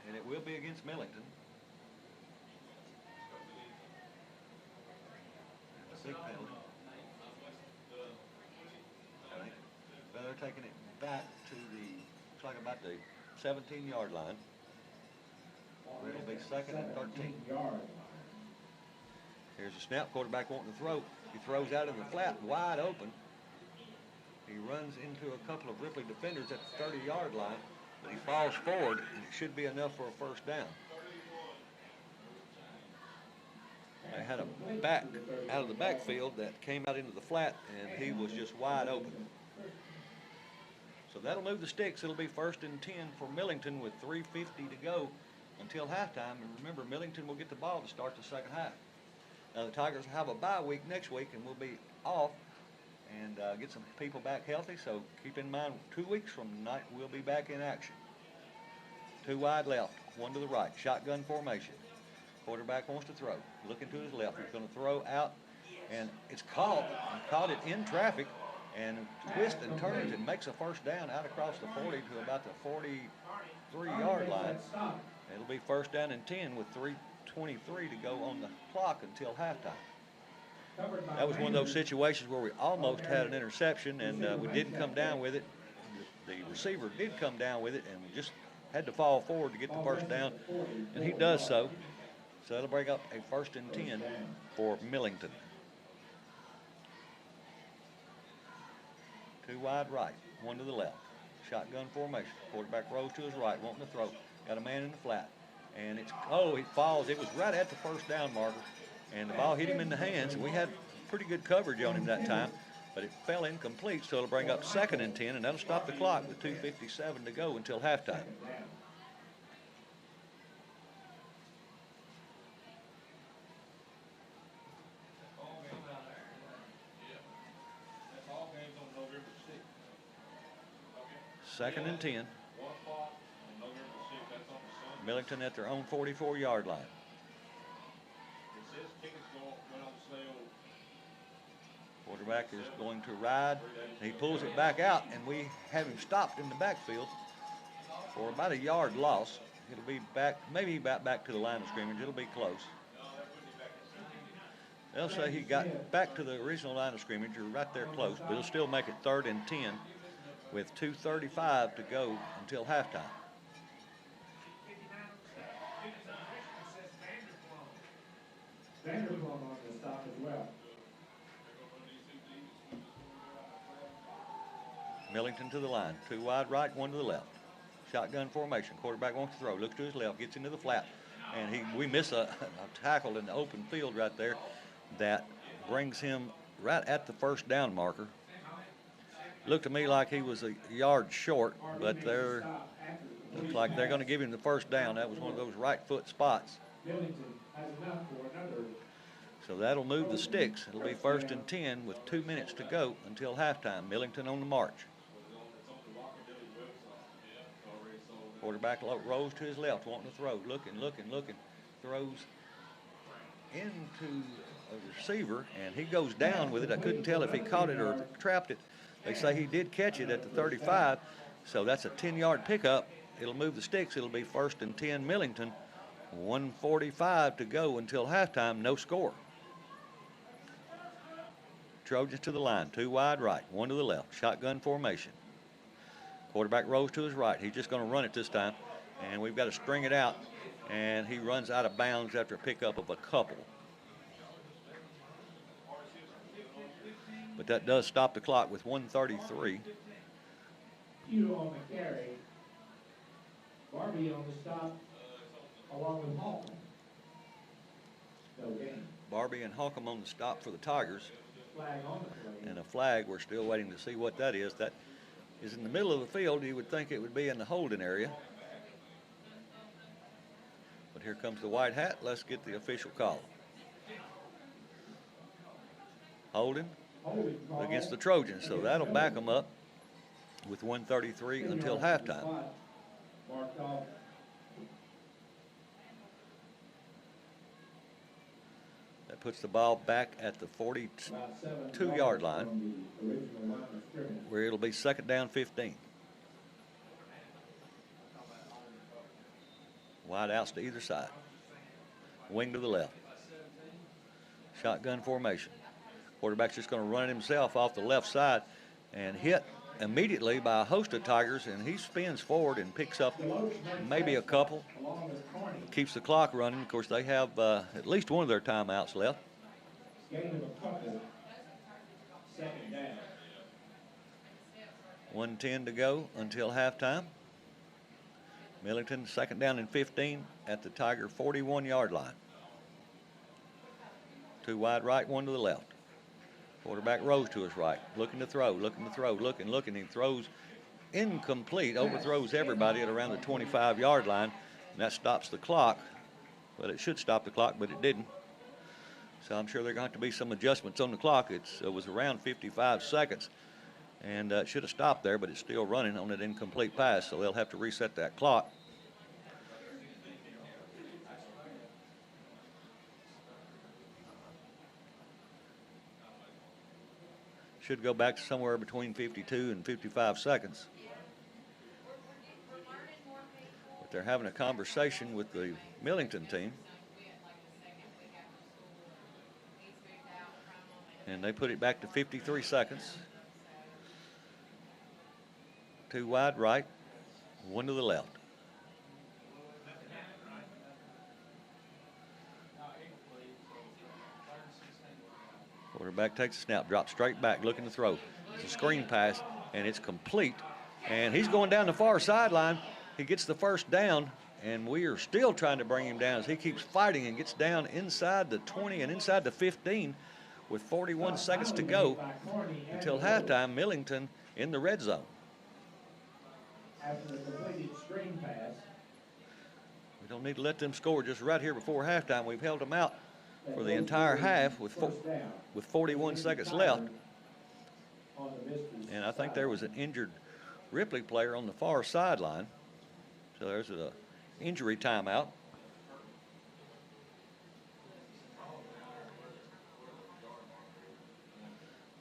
And it will be against Millington. A big penalty. Well, they're taking it back to the, looks like about the 17-yard line. It'll be second and 13. Yard. Here's a snap, quarterback wanting to throw. He throws out in the flat, wide open. He runs into a couple of Ripley defenders at the 30-yard line, but he falls forward, and it should be enough for a first down. They had a back out of the backfield that came out into the flat, and he was just wide open. So that'll move the sticks. It'll be first and 10 for Millington with 3:50 to go until halftime. And remember, Millington will get the ball to start the second half. Now, the Tigers will have a bye week next week, and we'll be off and get some people back healthy. So keep in mind, 2 weeks from tonight, we'll be back in action. 2 wide left, 1 to the right, shotgun formation. Quarterback wants to throw, looking to his left. He's going to throw out, and it's caught. He caught it in traffic, and twists and turns and makes a first down out across the 40 to about the 43-yard line. It'll be first down and 10 with 3:23 to go on the clock until halftime. That was one of those situations where we almost had an interception, and we didn't come down with it. The receiver did come down with it, and we just had to fall forward to get the first down, and he does so. So that'll bring up a first and 10 for Millington. 2 wide right, 1 to the left. Shotgun formation. Quarterback rolls to his right, wanting to throw. Got a man in the flat. And it's, he falls. It was right at the first down marker. And the ball hit him in the hands. And we had pretty good coverage on him that time. But it fell incomplete, so it'll bring up second and 10, and that'll stop the clock with 2:57 to go until halftime. Second and 10. Millington at their own 44-yard line. Quarterback is going to ride. He pulls it back out, and we have him stopped in the backfield for about a yard loss. It'll be back, maybe about back to the line of scrimmage. It'll be close. They'll say he got back to the original line of scrimmage, or right there close, but it'll still make it 3rd and 10 with 2:35 to go until halftime. Vanderplum on the stop as well. Millington to the line. 2 wide right, 1 to the left. Shotgun formation. Quarterback wants to throw. Looks to his left. Gets into the flat. And we miss a tackle in the open field right there that brings him right at the first down marker. Looked to me like he was a yard short, but looks like they're going to give him the first down. That was one of those right foot spots. Millington has enough for another. So that'll move the sticks. It'll be 1st and 10 with 2 minutes to go until halftime. Millington on the march. Quarterback rolls to his left, wanting to throw. Looking. Throws into a receiver, and he goes down with it. I couldn't tell if he caught it or trapped it. They say he did catch it at the 35, so that's a 10-yard pickup. It'll move the sticks. It'll be 1st and 10 Millington. 1:45 to go until halftime. No score. Trojans to the line. 2 wide right, 1 to the left. Shotgun formation. Quarterback rolls to his right. He's just going to run it this time, and we've got to string it out, and he runs out of bounds after a pickup of a couple. But that does stop the clock with 1:33. Hugh on the carry. Barbie on the stop, along with Holcomb. No gain. Barbie and Holcomb on the stop for the Tigers. Flag on the play. And a flag, we're still waiting to see what that is. That is in the middle of the field. You would think it would be in the holding area. But here comes the white hat. Let's get the official call. Holding against the Trojans, so that'll back them up with 1:33 until halftime. That puts the ball back at the 42-yard line, where it'll be second down 15. Wide outs to either side. Wing to the left. Shotgun formation. Quarterback's just going to run it himself off the left side and hit immediately by a host of Tigers, and he spins forward and picks up maybe a couple. Keeps the clock running. Of course, they have at least one of their timeouts left. 1:10 to go until halftime. Millington second down and 15 at the Tiger 41-yard line. 2 wide right, 1 to the left. Quarterback rolls to his right, looking to throw, looking. He throws incomplete, overthrows everybody at around the 25-yard line, and that stops the clock. Well, it should stop the clock, but it didn't. So I'm sure there are going to have to be some adjustments on the clock. It was around 55 seconds, and it should have stopped there, but it's still running on an incomplete pass, so they'll have to reset that clock. Should go back to somewhere between 52 and 55 seconds. But they're having a conversation with the Millington team. And they put it back to 53 seconds. 2 wide right, 1 to the left. Quarterback takes a snap, drops straight back, looking to throw. It's a screen pass, and it's complete. And he's going down the far sideline. He gets the first down, and we are still trying to bring him down as he keeps fighting and gets down inside the 20 and inside the 15 with 41 seconds to go until halftime. Millington in the red zone. After the completed screen pass. We don't need to let them score just right here before halftime. We've held them out for the entire half with 41 seconds left. And I think there was an injured Ripley player on the far sideline. So there's an injury timeout.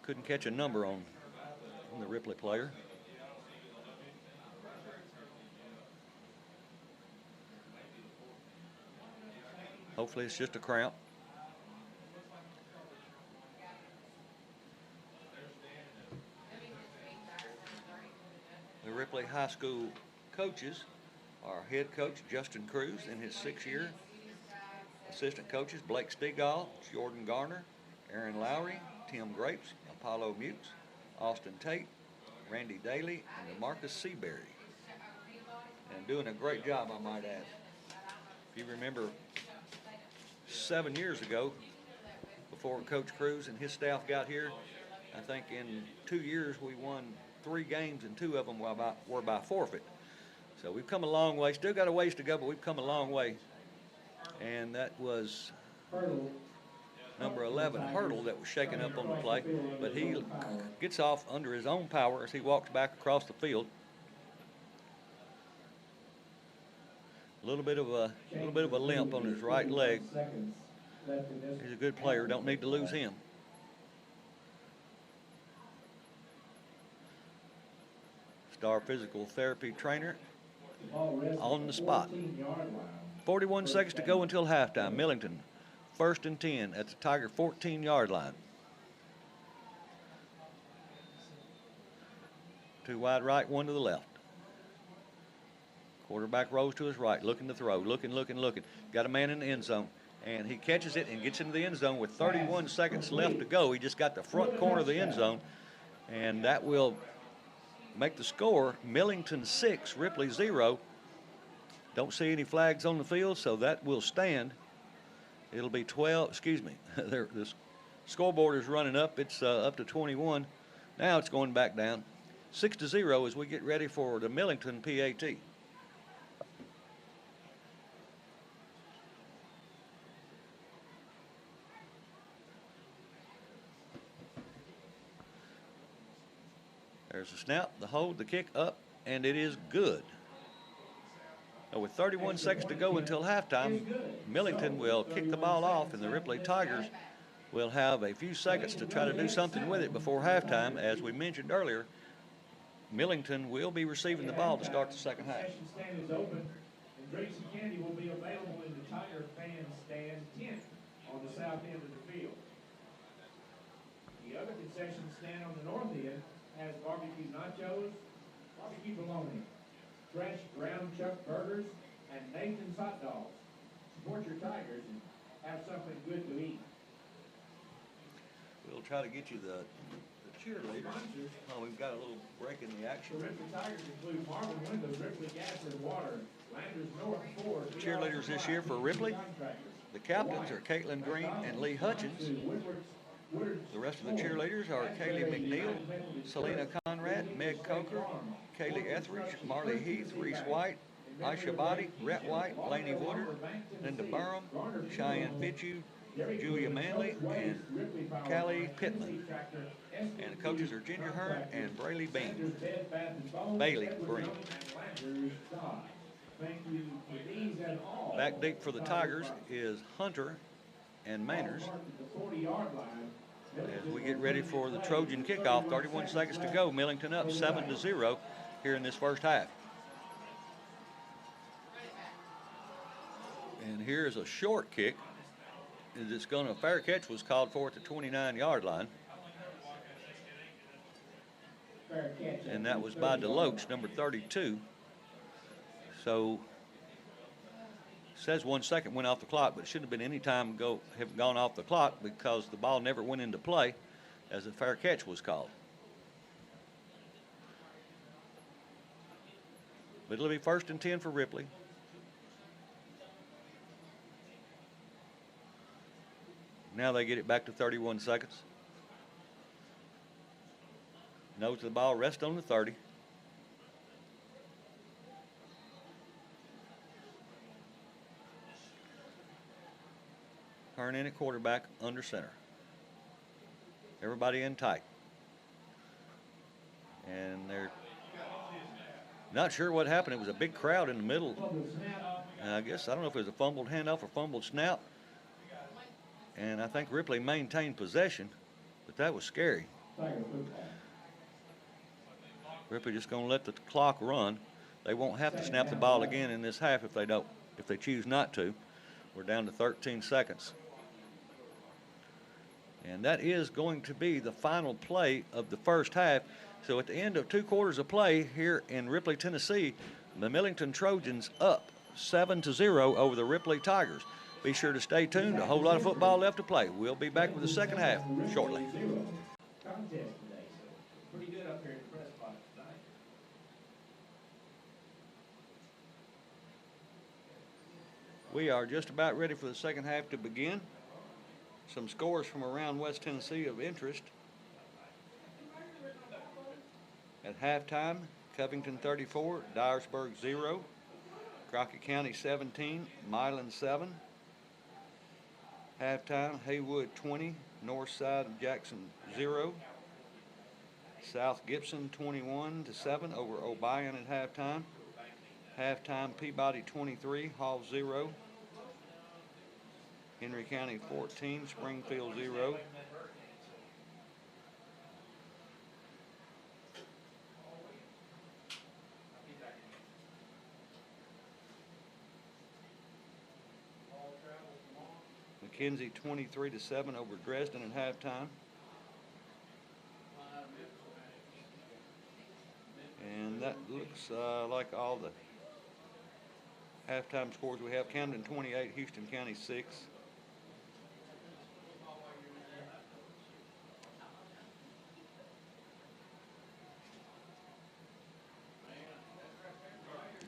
Couldn't catch a number on the Ripley player. Hopefully it's just a cramp. The Ripley High School coaches are head coach Justin Cruz in his 6th year. Assistant coaches Blake Stegall, Jordan Garner, Aaron Lowry, Tim Grapes, Apollo Mutes, Austin Tate, Randy Daly, and DeMarcus Seaberry. And doing a great job, I might add. If you remember 7 years ago, before Coach Cruz and his staff got here, I think in 2 years we won 3 games, and 2 of them were by forfeit. So we've come a long way. Still got a ways to go, but we've come a long way. And that was number 11, Hurdle, that was shaken up on the play. But he gets off under his own power as he walks back across the field. A little bit of a limp on his right leg. He's a good player. Don't need to lose him. Star physical therapy trainer on the spot. 41 seconds to go until halftime. Millington, 1st and 10 at the Tiger 14-yard line. 2 wide right, 1 to the left. Quarterback rolls to his right, looking to throw, looking. Got a man in the end zone, and he catches it and gets into the end zone with 31 seconds left to go. He just got the front corner of the end zone, and that will make the score Millington 6, Ripley 0. Don't see any flags on the field, so that will stand. It'll be 12, excuse me, the scoreboard is running up. It's up to 21. Now it's going back down. 6-0 as we get ready for the Millington PAT. There's the snap, the hold, the kick up, and it is good. Now with 31 seconds to go until halftime, Millington will kick the ball off, and the Ripley Tigers will have a few seconds to try to do something with it before halftime. As we mentioned earlier, Millington will be receiving the ball to start the second half. Concession stand is open, and drinks and candy will be available in the Tiger fan stand 10 on the south end of the field. The other concession stand on the north end has barbecue nachos, barbecue bologna, fresh ground chuck burgers, and Nathan's hot dogs. Support your Tigers and have something good to eat. We'll try to get you the cheerleaders. Oh, we've got a little break in the The action. Ripley Tigers include Marvin Windows, Ripley Gas and Water, Landers North Ford. Cheerleaders this year for Ripley. The captains are Caitlin Green and Lee Hutchins. The rest of the cheerleaders are Kaylee McNeil, Selena Conrad, Meg Coker, Kaylee Etheridge, Marley Heath, Reese White, Aisha Body, Rhett White, Laney Woodard, Linda Burham, Cheyenne Fitchu, Julia Manley, and Callie Pittman. And the coaches are Ginger Hearn and Bailey Breen. Back deep for the Tigers is Hunter and Manners. As we get ready for the Trojan kickoff, 31 seconds to go. Millington up 7-0 here in this first half. And here's a short kick. It's going to, fair catch was called for at the 29-yard line. And that was by Deloach, number 32. So, says 1 second went off the clock, but it shouldn't have been any time have gone off the clock because the ball never went into play as a fair catch was called. But it'll be 1st and 10 for Ripley. Now they get it back to 31 seconds. Nose of the ball rests on the 30. Turn in at quarterback, under center. Everybody in tight. And they're not sure what happened. It was a big crowd in the middle. And I guess, I don't know if it was a fumbled handoff or fumbled snap. And I think Ripley maintained possession, but that was scary. Ripley just going to let the clock run. They won't have to snap the ball again in this half if they choose not to. We're down to 13 seconds. And that is going to be the final play of the first half. So at the end of 2 quarters of play here in Ripley, Tennessee, the Millington Trojans up 7-0 over the Ripley Tigers. Be sure to stay tuned. A whole lot of football left to play. We'll be back with the second half shortly. Contest today, so pretty good up here in the press box tonight. We are just about ready for the second half to begin. Some scores from around West Tennessee of interest. At halftime, Covington 34, Dyersburg 0, Crockett County 17, Milan 7. Halftime, Haywood 20, Northside of Jackson 0. South Gibson 21-7 over Obion at halftime. Halftime, Peabody 23, Hall 0. Henry County 14, Springfield 0. McKenzie 23-7 over Dresden at halftime. And that looks like all the halftime scores we have. Camden 28, Houston County 6.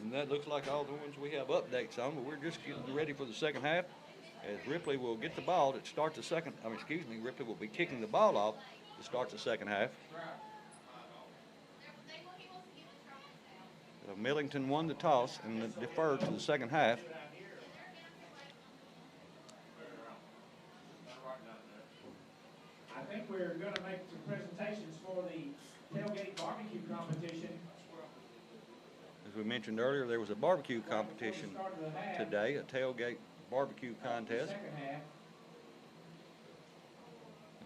And that looks like all the ones we have updates on, but we're just getting ready for the second half. As Ripley will get the ball to start the second, Ripley will be kicking the ball off to start the second half. Millington won the toss and deferred to the second half. I think we're going to make some presentations for the tailgate barbecue competition. As we mentioned earlier, there was a barbecue competition today, a tailgate barbecue contest. Second half.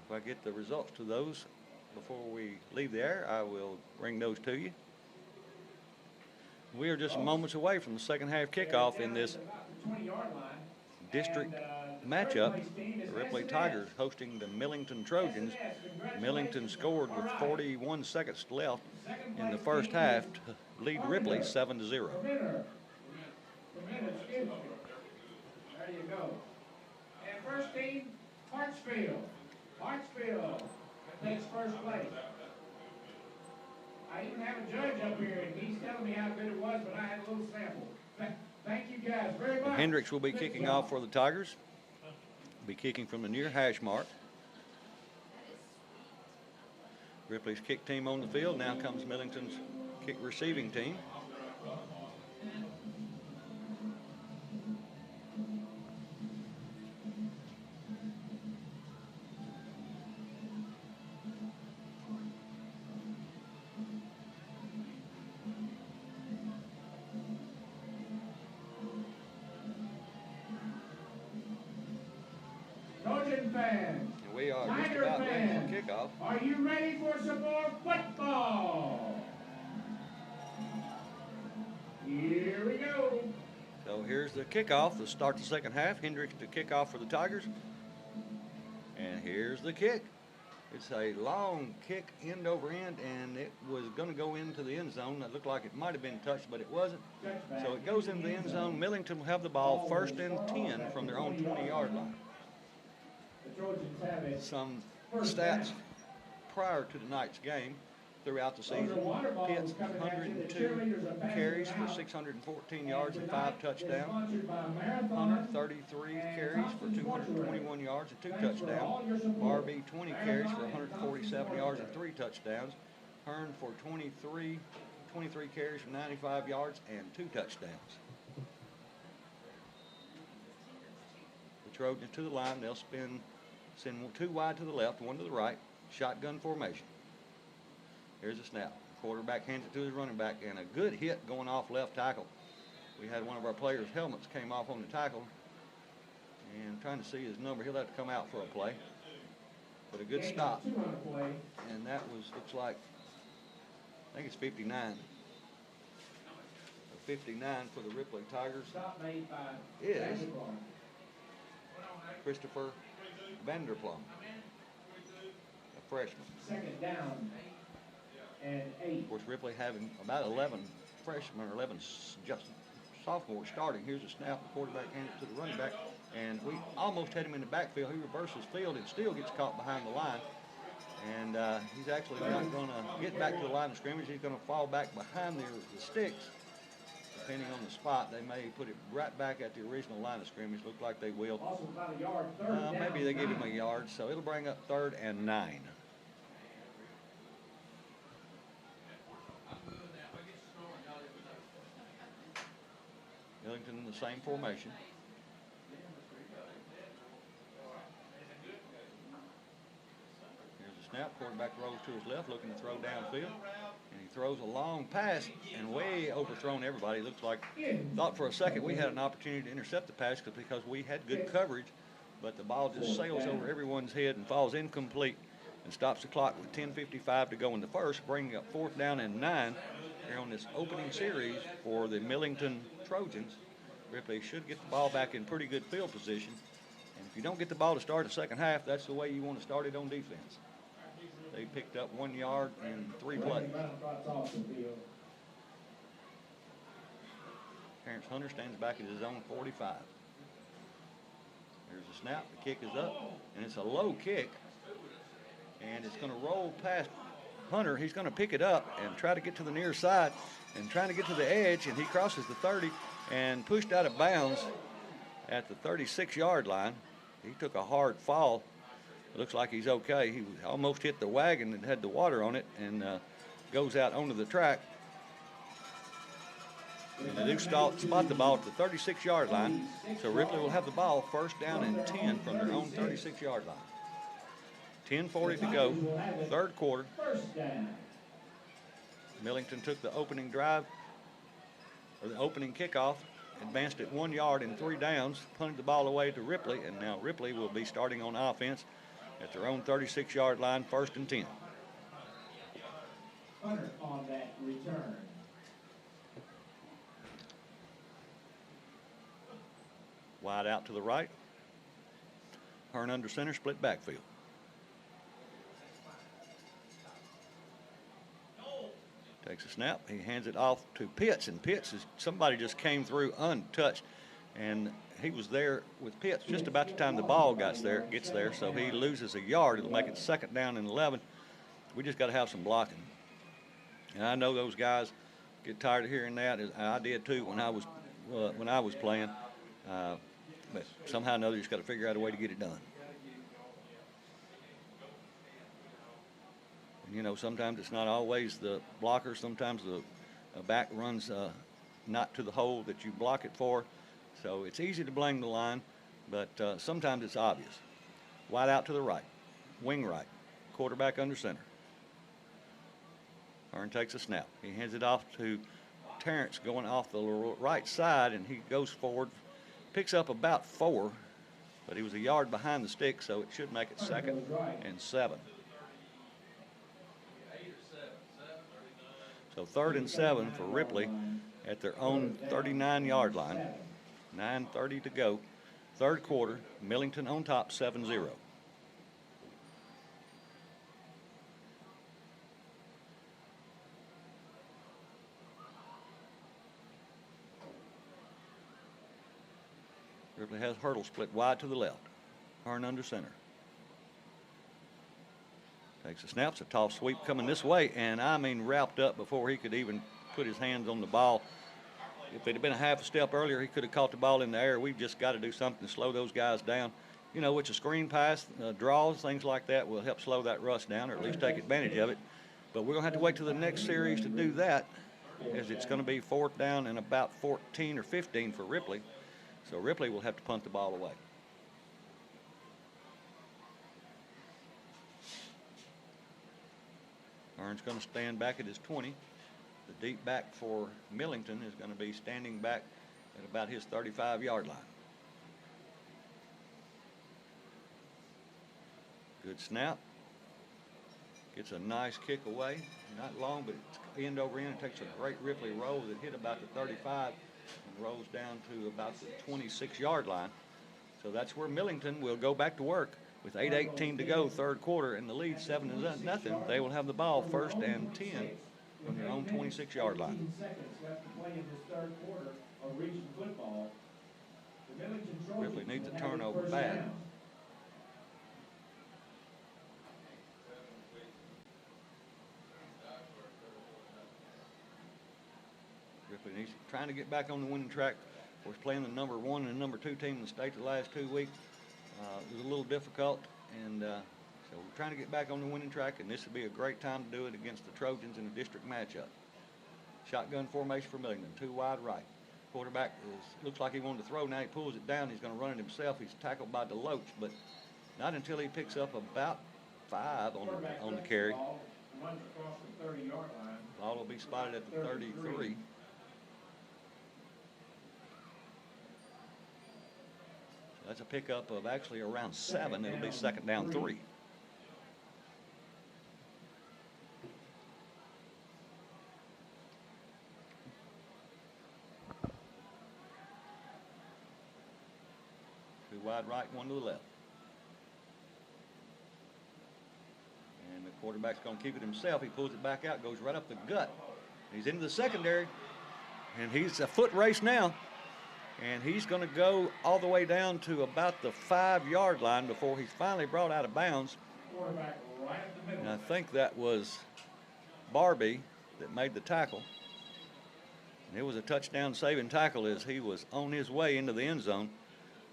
If I get the results to those before we leave the air, I will bring those to you. We are just moments away from the second half kickoff in this district matchup. The Ripley Tigers hosting the Millington Trojans. Millington scored with 41 seconds left in the first half to lead Ripley 7-0. Excuse me. There you go. And first team, Hartsfield. Hartsfield takes first place. I even have a judge up here, and he's telling me how good it was, but I had a little sample. Thank you guys very much. Hendricks will be kicking off for the Tigers. Be kicking from the near hash mark. Ripley's kick team on the field. Now comes Millington's kick receiving team. Trojan fans, And we are just Tiger about ready fans, for kickoff. are you ready for some more football? Here we go. So here's the kickoff to start the second half. Hendricks to kick off for the Tigers. And here's the kick. It's a long kick end over end, and it was going to go into the end zone. It looked like it might have been touched, but it wasn't. So it goes into the end zone. Millington will have the ball first and 10 from their own 20-yard line. The Trojans have it. Some stats prior to tonight's game throughout the season. Pitts 102 carries for 614 yards and 5 touchdowns. Hunter 33 carries for 221 yards and 2 touchdowns. Barbie 20 carries for 147 yards and 3 touchdowns. Hearn for 23 carries for 95 yards and 2 touchdowns. The Trojans to the line. They'll send 2 wide to the left, 1 to the right. Shotgun formation. Here's a snap. Quarterback hands it to his running back, and a good hit going off left tackle. We had one of our players' helmets came off on the tackle, and trying to see his number. He'll have to come out for a play. But a good stop. And that looks like, I think it's 59. So 59 for the Ripley Tigers is Christopher Vanderplum, a freshman. Second down and 8. Of course, Ripley having about 11 freshmen or 11 just sophomores starting. Here's a snap. The quarterback hands it to the running back, and we almost had him in the backfield. He reverses field and still gets caught behind the line. And he's actually not going to get back to the line of scrimmage. He's going to fall back behind the sticks. Depending on the spot, they may put it right back at the original line of scrimmage. Look like they will. Also about a yard, third down. Maybe they give him a yard, so it'll bring up 3rd and 9. Millington in the same formation. Here's a snap. Quarterback rolls to his left, looking to throw downfield. And he throws a long pass and way overthrown everybody. Looks like, thought for a second we had an opportunity to intercept the pass because we had good coverage, but the ball just sails over everyone's head and falls incomplete and stops the clock with 10:55 to go in the first, bringing up 4th down and 9 here on this opening series for the Millington Trojans. Ripley should get the ball back in pretty good field position. And if you don't get the ball to start the second half, that's the way you want to start it on defense. They picked up 1 yard in 3 plays. Terrence Hunter stands back at his own 45. There's a snap. The kick is up, and it's a low kick. And it's going to roll past Hunter. He's going to pick it up and try to get to the near side and trying to get to the edge, and he crosses the 30 and pushed out of bounds at the 36-yard line. He took a hard fall. It looks like he's okay. He almost hit the wagon and had the water on it and goes out onto the track. And they do spot the ball at the 36-yard line. So Ripley will have the ball 1st down and 10 from their own 36-yard line. 10:40 to go, 3rd quarter. First down. Millington took the opening drive, or the opening kickoff, advanced it 1 yard in 3 downs, punted the ball away to Ripley, and now Ripley will be starting on offense at their own 36-yard line, 1st and 10. Hunter on that return. Wide out to the right. Hearn under center, split backfield. Takes a snap. He hands it off to Pitts, and Pitts is somebody just came through untouched, and he was there with Pitts just about the time the ball gets there. So he loses a yard. It'll make it 2nd down and 11. We just got to have some blocking. And I know those guys get tired of hearing that. I did too when I was playing. But somehow or another, you just got to figure out a way to get it done. And, you know, sometimes it's not always the blocker. Sometimes the back runs not to the hole that you block it for. So it's easy to blame the line, but sometimes it's obvious. Wide out to the right, wing right, quarterback under center. Hearn takes a snap. He hands it off to Terrence going off the right side, and he goes forward, picks up about 4, but he was a yard behind the stick, so it should make it 2nd and 7. So 3rd and 7 for Ripley at their own 39-yard line. 9:30 to go. 3rd quarter, Millington on top, 7-0. Ripley has Hurdle split wide to the left. Hearn under center. Takes a snap. It's a toss sweep coming this way, and I mean wrapped up before he could even put his hands on the ball. If it had been a half a step earlier, he could have caught the ball in the air. We've just got to do something to slow those guys down. You know, which a screen pass, draws, things like that will help slow that rush down, or at least take advantage of it. But we're going to have to wait till the next series to do that, as it's going to be 4th down and about 14 or 15 for Ripley. So Ripley will have to punt the ball away. Hearn's going to stand back at his 20. The deep back for Millington is going to be standing back at about his 35-yard line. Good snap. Gets a nice kick away. Not long, but it's end over end. It takes a great Ripley roll that hit about the 35 and rolls down to about the 26-yard line. So that's where Millington will go back to work with 8:18 to go, 3rd quarter, and the lead 7-0. They will have the ball 1st and 10 from their own 26-yard line. 15 seconds left to play in this 3rd quarter of region football. The Millington Trojans Ripley needs a will have turnover first bad. down. Ripley needs trying to get back on the winning track. Of course, playing the number 1 and number 2 team in the state the last 2 weeks was a little difficult, and so we're trying to get back on the winning track, and this would be a great time to do it against the Trojans in a district matchup. Shotgun formation for Millington, 2 wide right. Quarterback looks like he wanted to throw. Now he pulls it down. He's going to run it himself. He's tackled by DeLoach, but not until he picks up about 5 on the carry. Runs across the 30-yard line. Ball will be spotted at the 33. So that's a pickup of actually around 7. It'll be 2nd down 3. Two wide right, 1 to the left. And the quarterback's going to keep it himself. He pulls it back out, goes right up the gut. He's into the secondary, and he's a foot race now. And he's going to go all the way down to about the 5-yard line before he's finally brought out of bounds. Quarterback right at the middle. And I think that was Barbie that made the tackle. And it was a touchdown saving tackle as he was on his way into the end zone.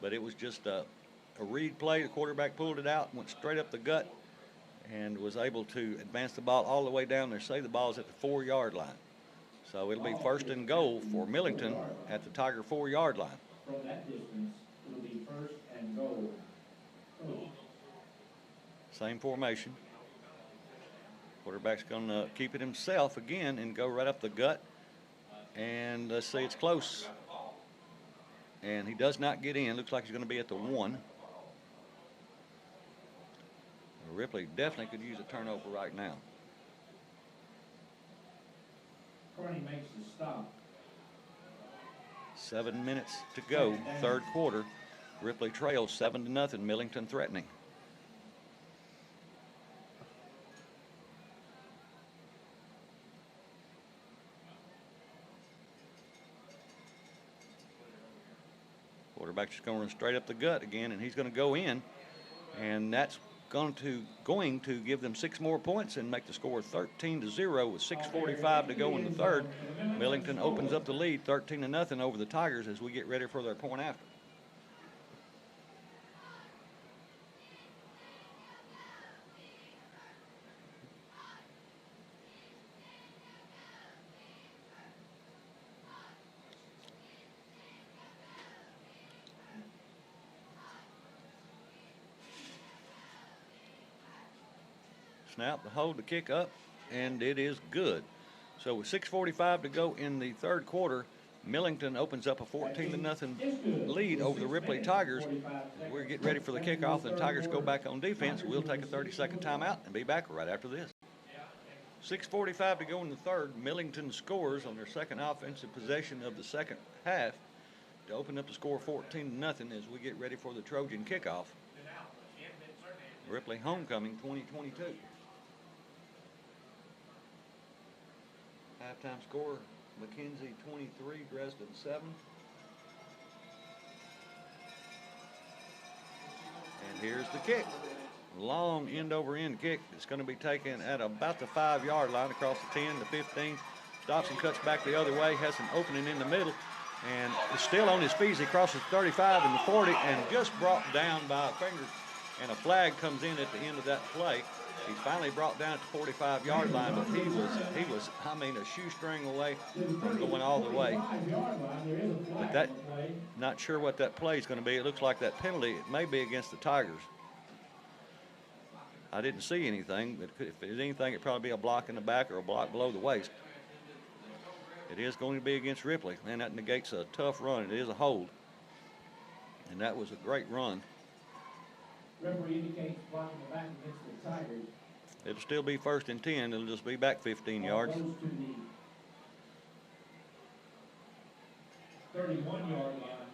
But it was just a read play. The quarterback pulled it out, went straight up the gut, and was able to advance the ball all the way down there. Say the ball's at the 4-yard line. So it'll be 1st and goal for Millington at the Tiger 4-yard line. From that distance, it'll be 1st and goal. Same formation. Quarterback's going to keep it himself again and go right up the gut. And let's see, it's close. And he does not get in. Looks like he's going to be at the 1. Ripley definitely could use a turnover right now. Kearney makes the stop. 7 minutes to go, third quarter. Ripley trails 7-0. Millington threatening. Quarterback's just going to run straight up the gut again, and he's going to go in, and that's going to give them 6 more points and make the score 13-0 with 6:45 to go in the third. Millington opens up the lead 13-0 over the Tigers as we get ready for their point after. Snap, the hold, the kick up, and it is good. So with 6:45 to go in the third quarter, Millington opens up a 14-0 lead over the Ripley Tigers. As we're getting ready for the kickoff, the Tigers go back on defense. We'll take a 30-second timeout and be back right after this. 6:45 to go in the third. Millington scores on their second offensive possession of the second half to open up the score 14-0 as we get ready for the Trojan kickoff. Ripley homecoming 2022. Halftime score, McKenzie 23, Dresden 7. And here's the kick. Long end-over-end kick. It's going to be taken at about the 5-yard line across the 10, the 15. Stops and cuts back the other way, has an opening in the middle, and is still on his feet as he crosses 35 and the 40, and just brought down by a finger, and a flag comes in at the end of that play. He's finally brought down at the 45-yard line, but he was, I mean, a shoestring away from going all the way. But that, not sure what that play is going to be. It looks like that penalty, it may be against the Tigers. I didn't see anything, but if there's anything, it'd probably be a block in the back or a block below the waist. It is going to be against Ripley. Man, that negates a tough run. It is a hold. And that was a great run. Referee indicates blocking the back against the Tigers. It'll still be 1st and 10. It'll just be back 15 yards. Goes to the 31-yard line.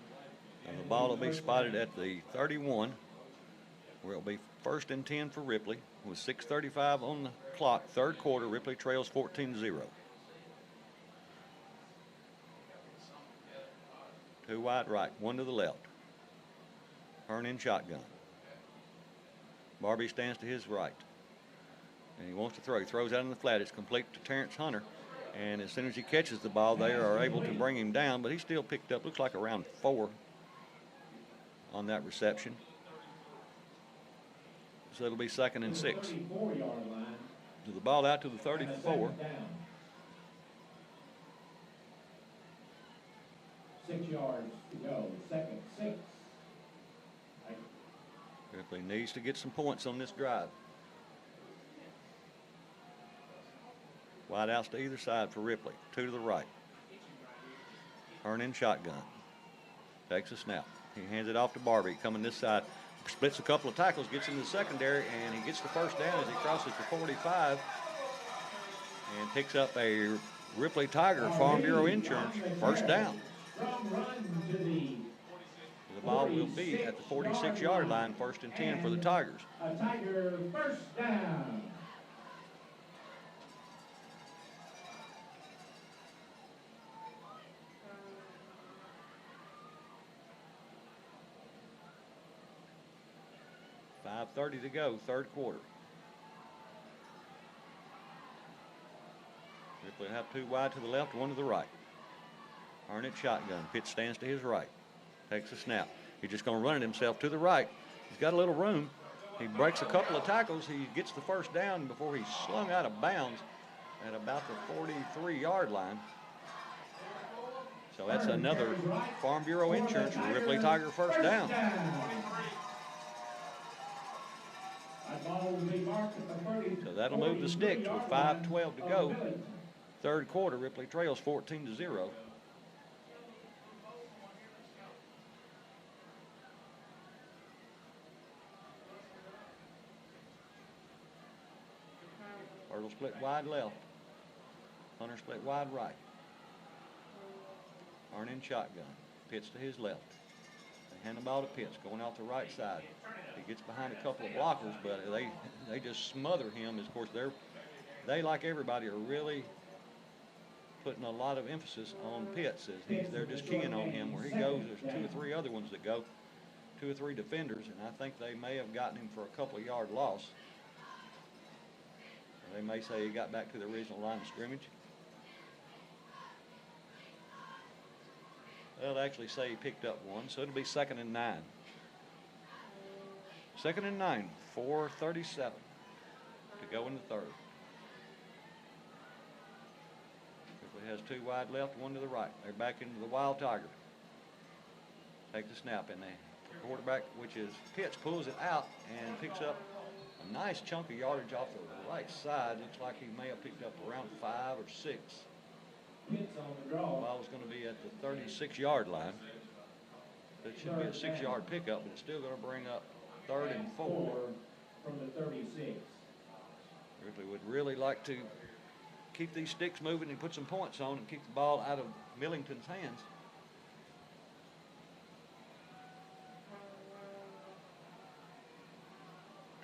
And the ball will be spotted at the 31, where it'll be 1st and 10 for Ripley with 6:35 on the clock. Third quarter, Ripley trails 14-0. 2 wide right, 1 to the left. Hearn in shotgun. Barbie stands to his right. And he wants to throw. He throws out in the flat. It's complete to Terrence Hunter. And as soon as he catches the ball, they are able to bring him down. But he still picked up, looks like around 4 on that reception. So it'll be 2nd and 6. To the ball out to the 34. 6 yards to go. 2nd, 6. Ripley needs to get some points on this drive. Wide outs to either side for Ripley. 2 to the right. Hearn in shotgun. Takes a snap. He hands it off to Barbie. Coming this side. Splits a couple of tackles. Gets in the secondary. And he gets the first down as he crosses the 45. And picks up a Ripley Tiger Farm Bureau Insurance first down. The ball will be at the 46-yard line, 1st and 10 for the Tigers. A Tiger first down. .5:30 to go, third quarter. Ripley have 2 wide to the left, 1 to the right. Hearn at shotgun. Pitts stands to his right. Takes a snap. He's just going to run it himself to the right. He's got a little room. He breaks a couple of tackles. He gets the first down before he's slung out of bounds at about the 43-yard line. So that's another Farm Bureau Insurance for Ripley Tiger first down. ball will be marked at the 30. So that'll move the sticks with 5:12 to go. Third quarter, Ripley trails 14-0. Hurdle split wide left. Hunter split wide right. Arn in shotgun. Pitts to his left. They hand the ball to Pitts, going out the right side. He gets behind a couple of blockers, but they just smother him. Of course, they like everybody are really putting a lot of emphasis on Pitts. They're just keying on him. Where he goes, there's 2 or 3 other ones that go, 2 or 3 defenders, and I think they may have gotten him for a couple of yard loss. They may say he got back to the original line of scrimmage. They'll actually say he picked up 1, so it'll be 2nd and 9. 2nd and 9, 4:37 to go in the third. Ripley has 2 wide left, 1 to the right. They're back into the Wild Tiger. Take the snap, and the quarterback, which is Pitts, pulls it out and picks up a nice chunk of yardage off the right side. Looks like he may have picked up around 5 or 6. Pitts on the The draw. ball is going to be at the 36-yard line. That should be a 6-yard pickup, but it's still going to bring up 3rd and 4. From the 36. Ripley would really like to keep these sticks moving and put some points on and keep the ball out of Millington's hands.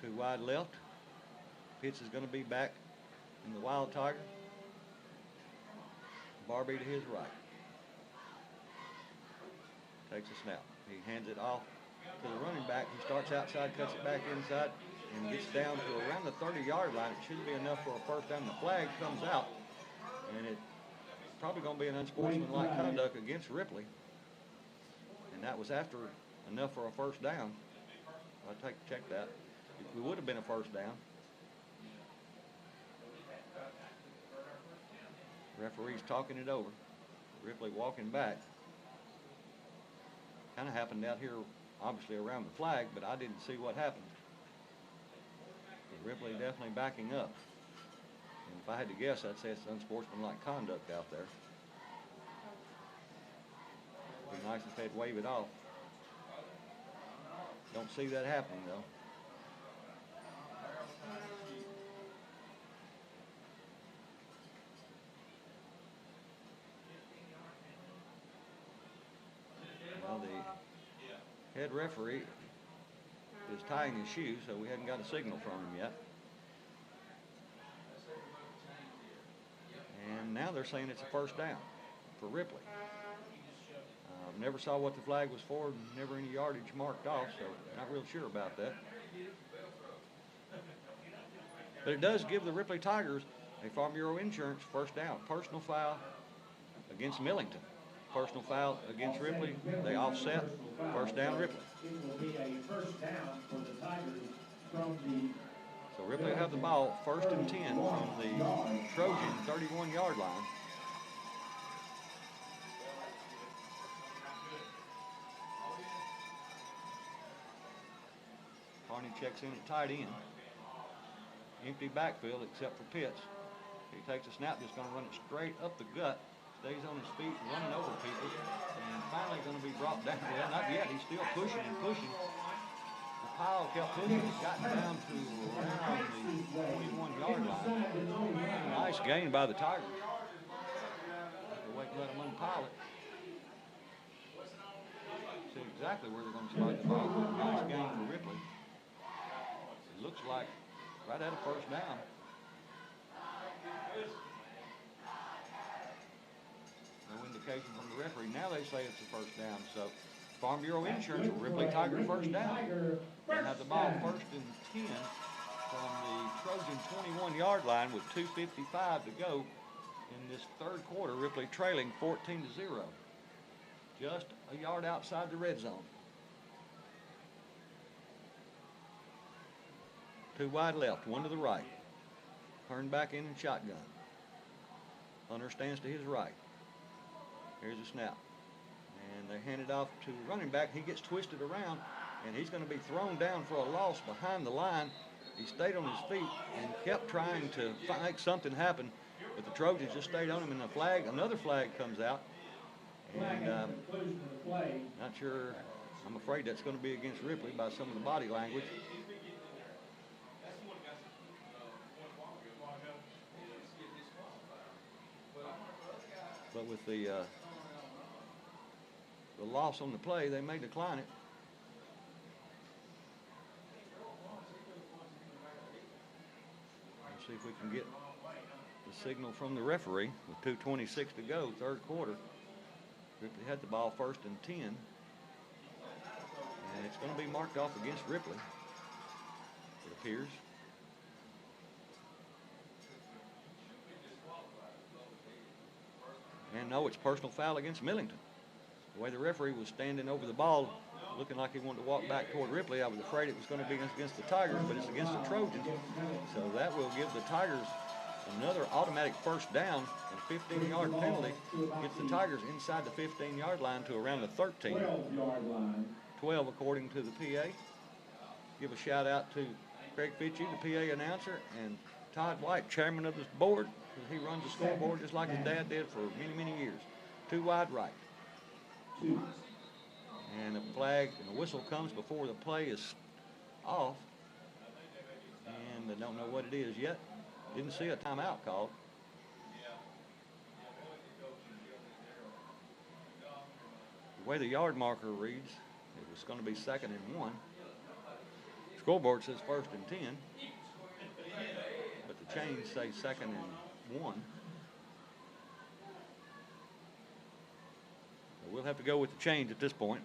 Two wide left. Pitts is going to be back in the Wild Tiger. Barbie to his right. Takes a snap. He hands it off to the running back. He starts outside, cuts it back inside, and gets down to around the 30-yard line. It should be enough for a first down. The flag comes out, and it's probably going to be an unsportsmanlike conduct against Ripley. And that was after enough for a first down. I'll check that. It would have been a first down. Referee's talking it over. Ripley walking back. Kind of happened out here, obviously around the flag, but I didn't see what happened. But Ripley definitely backing up. And if I had to guess, I'd say it's unsportsmanlike conduct out there. It'd be nice if they'd wave it off. Don't see that happening though. Well, the head referee is tying his shoes, so we hadn't got a signal from him yet. And now they're saying it's a first down for Ripley. Never saw what the flag was for, never any yardage marked off, so not real sure about that. But it does give the Ripley Tigers a Farm Bureau Insurance first down. Personal foul against Millington. Personal foul against Ripley. They offset. First down, Ripley. It will be a first down for the Tigers from the. So Ripley will have the ball 1st and 10 from the Trojan 31-yard line. Carney checks in at tight end. Empty backfield except for Pitts. He takes a snap, just going to run it straight up the gut. Stays on his feet, running over people, and finally going to be brought down. Well, not yet. He's still pushing and pushing. The pile kept pushing. It got down to around the 21-yard line. Nice gain by the Tigers. Let them unpile it. See exactly where they're going to spike the ball. Nice gain for Ripley. It looks like right at a first down. No indication from the referee. Now they say it's a first down. So Farm Bureau Insurance will Ripley Tiger first down. They have the ball 1st and 10 from the Trojan 21-yard line with 2:55 to go in this third quarter. Ripley trailing 14-0. Just a yard outside the red zone. Two wide left, one to the right. Turn back in and shotgun. Hunter stands to his right. Here's a snap. And they hand it off to running back. He gets twisted around, and he's going to be thrown down for a loss behind the line He stayed on his feet and kept trying to make something happen, but the Trojans just stayed on him, and another flag comes out. And Conclusion of the play. not sure, I'm afraid that's going to be against Ripley by some of the body language. But with the loss on the play, they may decline it. Let's see if we can get the signal from the referee with 2:26 to go, third quarter. Ripley had the ball first and 10. And it's going to be marked off against Ripley, it appears. And no, it's personal foul against Millington. The way the referee was standing over the ball, looking like he wanted to walk back toward Ripley, I was afraid it was going to be against the Tigers, but it's against the Trojans. So that will give the Tigers another automatic first down, and a 15-yard penalty gets the Tigers inside the 15-yard line to around the 13. 12-yard line. 12 according to the PA. Give a shout out to Craig Fitchie, the PA announcer, and Todd White, chairman of this board. He runs the scoreboard just like his dad did for many, many years. 2 wide right. 2. And a flag and a whistle comes before the play is off. And I don't know what it is yet. Didn't see a timeout called. The way the yard marker reads, it was going to be 2nd and 1. Scoreboard says 1st and 10. But the chains say 2nd and 1. So we'll have to go with the change at this point.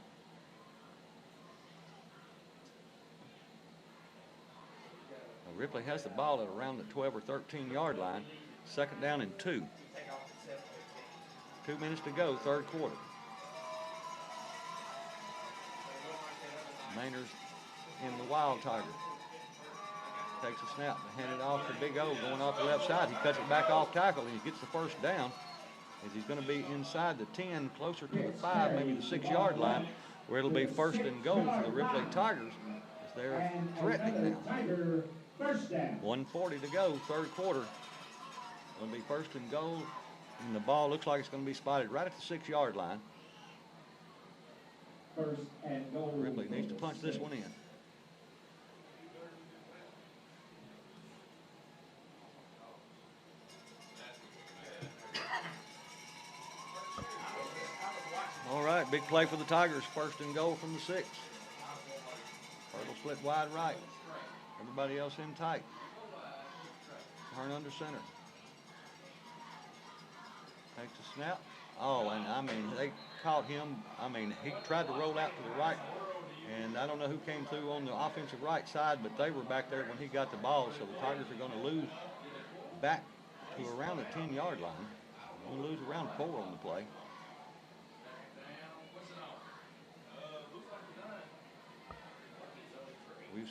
Now Ripley has the ball at around the 12 or 13-yard line. 2nd down and 2. 2 minutes to go, third quarter. Mainer's in the Wild Tiger. Takes a snap and hand it off to Big O going off the left side. He cuts it back off tackle and he gets the first down. As he's going to be inside the 10, closer to the 5, maybe the 6-yard line, where it'll be 1st and goal for the Ripley Tigers as they're threatening now. 1:40 to go, third quarter. It'll be 1st and goal, and the ball looks like it's going to be spotted right at the 6-yard line. 1st and goal. Ripley needs to punch this one in. All right, big play for the Tigers. 1st and goal from the 6. Hurdle split wide right. Everybody else in tight. Turn under center. Takes a snap. Oh, and I mean, they caught him. I mean, he tried to roll out to the right, and I don't know who came through on the offensive right side, but they were back there when he got the ball, so the Tigers are going to lose back to around the 10-yard line. Going to lose around 4 on the play.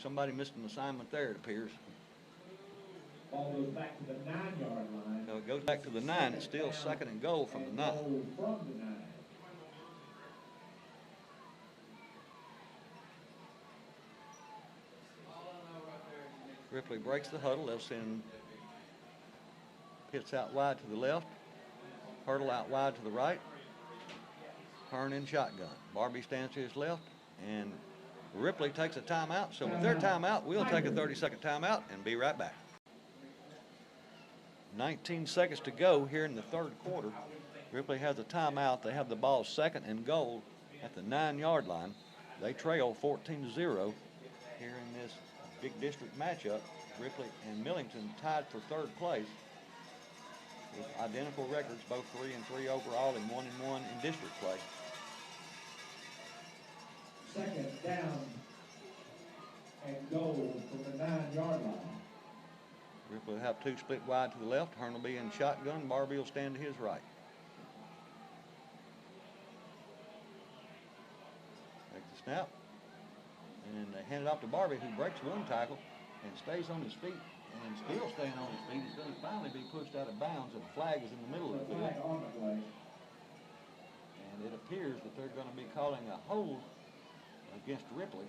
Somebody missed an assignment there, it appears. Ball goes back to the 9-yard line. So it goes back to the 9. It's still 2nd and goal from the 9. From the 9. Ripley breaks the huddle. They'll send Pitts out wide to the left. Hurdle out wide to the right. Hearn in shotgun. Barbie stands to his left, and Ripley takes a timeout. So with their timeout, we'll take a 30-second timeout and be right back. 19 seconds to go here in the third quarter. Ripley has a timeout. They have the ball 2nd and goal at the 9-yard line. They trail 14-0 here in this big district matchup. Ripley and Millington tied for 3rd place with identical records, both 3-3 overall and 1-1 in district play. 2nd down and goal from the 9-yard line. Ripley will have 2 split wide to the left. Hearn will be in shotgun. Barbie will stand to his right. Takes the snap. And they hand it off to Barbie, who breaks one tackle and stays on his feet. And still staying on his feet, he's going to finally be pushed out of bounds, and the flag is in the middle of the field. And it appears that they're going to be calling a hold against Ripley.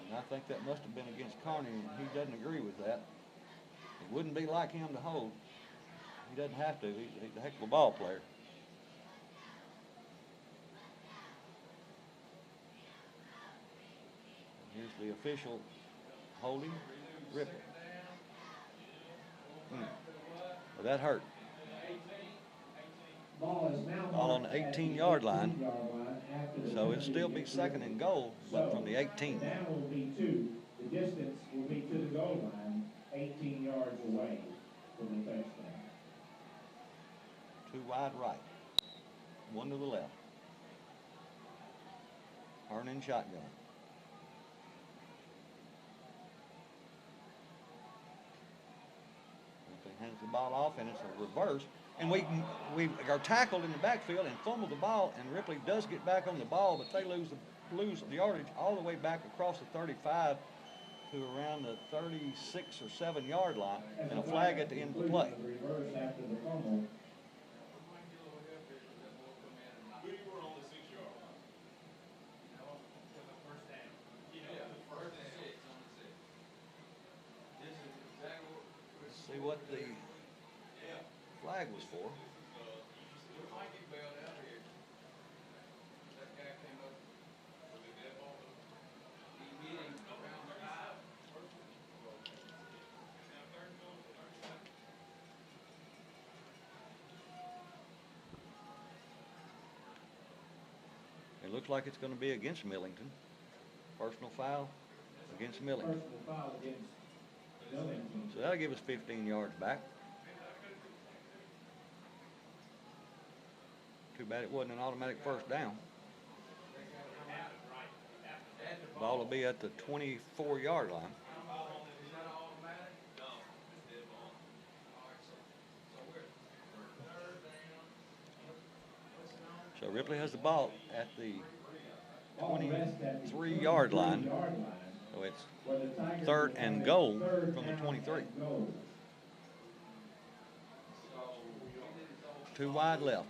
And And I think that must have been against Carney, and he doesn't agree with that. It wouldn't be like him to hold. He doesn't have to. He's a heck of a ball player. Here's the official holding Ripley. Well, that hurt. Ball is now Ball on the 18-yard line. after the So it'll still be second and goal, but from the 18. Now will be 2. The distance will be to the goal line, 18 yards away from the touchdown. 2 wide right, 1 to the left. Hernan shotgun. Hands the ball off, and it's a reverse. And we are tackled in the backfield and fumble the ball, and Ripley does get back on the ball, but they lose the yardage all the way back across the 35 to around the 36 or 7 yard line, and a flag at the end of the play. Reverse after the fumble. See what the flag was for. It looks like it's going to be against Millington. Personal foul against Millington. Personal foul against Millington. So that'll give us 15 yards back. Too bad it wasn't an automatic first down. Ball will be at the 24-yard line. So Ripley has the ball at the 23-yard line. So it's third and goal from the 23. 2 wide left.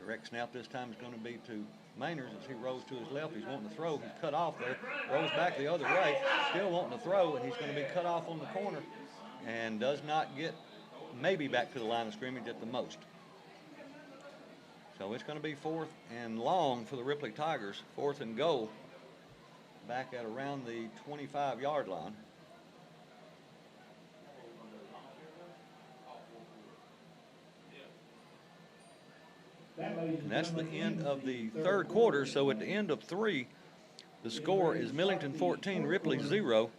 Direct snap this time is going to be to Mainers as he rolls to his left. He's wanting to throw. He's cut off there. Rolls back the other way. Still wanting to throw, and he's going to be cut off on the corner and does not get maybe back to the line of scrimmage at the most. So it's going to be 4th and long for the Ripley Tigers. 4th and goal back at around the 25-yard line. And that's the end of the third quarter. So at the end of 3, the score is Millington 14, Ripley 0.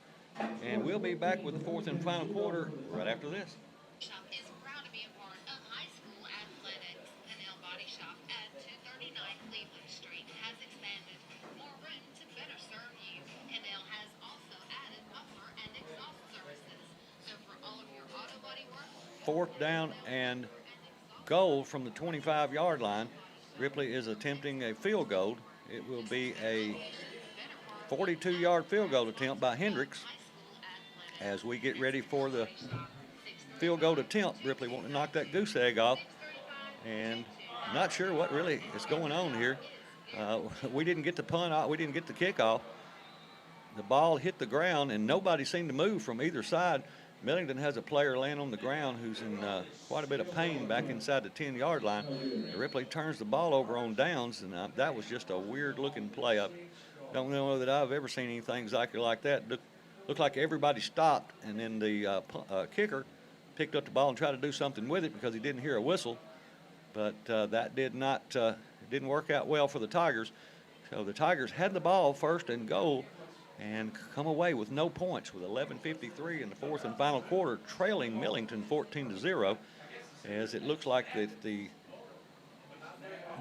And we'll be back with the 4th and final quarter right after this. Shop is proud to be a part of high school athletics. Canal Body Shop at 239 Cleveland Street has expanded more room to better serve you. Canal has also added muffler and exhaust services. So for all of your auto body work, 4th down and goal from the 25-yard line. Ripley is attempting a field goal. It will be a 42-yard field goal attempt by Hendricks. As we get ready for the field goal attempt, Ripley wanting to knock that goose egg off, and not sure what really is going on here. We didn't get the punt off, we didn't get the kickoff. The ball hit the ground, and nobody seemed to move from either side. Millington has a player laying on the ground who's in quite a bit of pain back inside the 10-yard line. Ripley turns the ball over on downs, and that was just a weird-looking play. I don't know that I've ever seen anything exactly like that. Looked like everybody stopped, and then the kicker picked up the ball and tried to do something with it because he didn't hear a whistle. But that didn't work out well for the Tigers. So the Tigers had the ball 1st and goal and come away with no points with 11:53 in the 4th and final quarter, trailing Millington 14-0, as it looks like the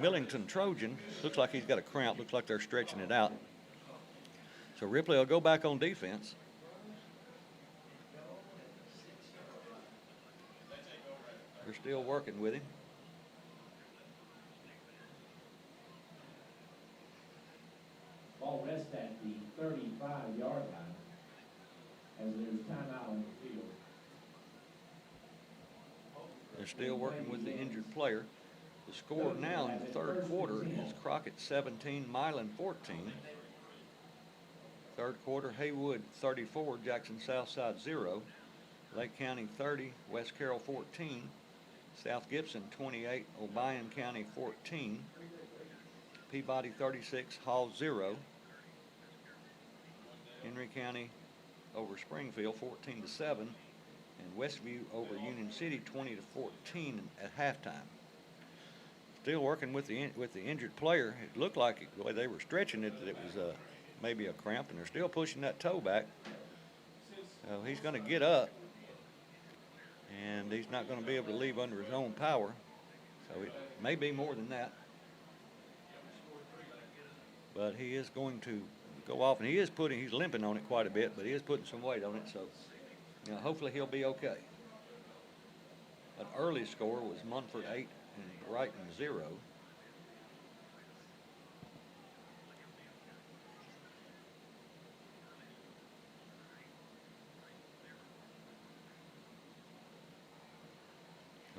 Millington Trojan looks like he's got a cramp, looks like they're stretching it out. So Ripley will go back on defense. They're still working with him. Ball rests at the 35-yard line as there's timeout on the field. They're still working with the injured player. The score now in the third quarter is Crockett 17, Milan 14. Third quarter, Haywood 34, Jackson Southside 0. Lake County 30, West Carroll 14. South Gibson 28, Obion County 14. Peabody 36, Hall 0. Henry County over Springfield 14-7. And Westview over Union City 20-14 at halftime. Still working with the injured player. It looked like the way they were stretching it that it was maybe a cramp, and they're still pushing that toe back. He's going to get up, and he's not going to be able to leave under his own power. So it may be more than that. But he is going to go off, and he's limping on it quite a bit, but he is putting some weight on it. So hopefully he'll be okay. An early score was Munford 8 and Brighton 0.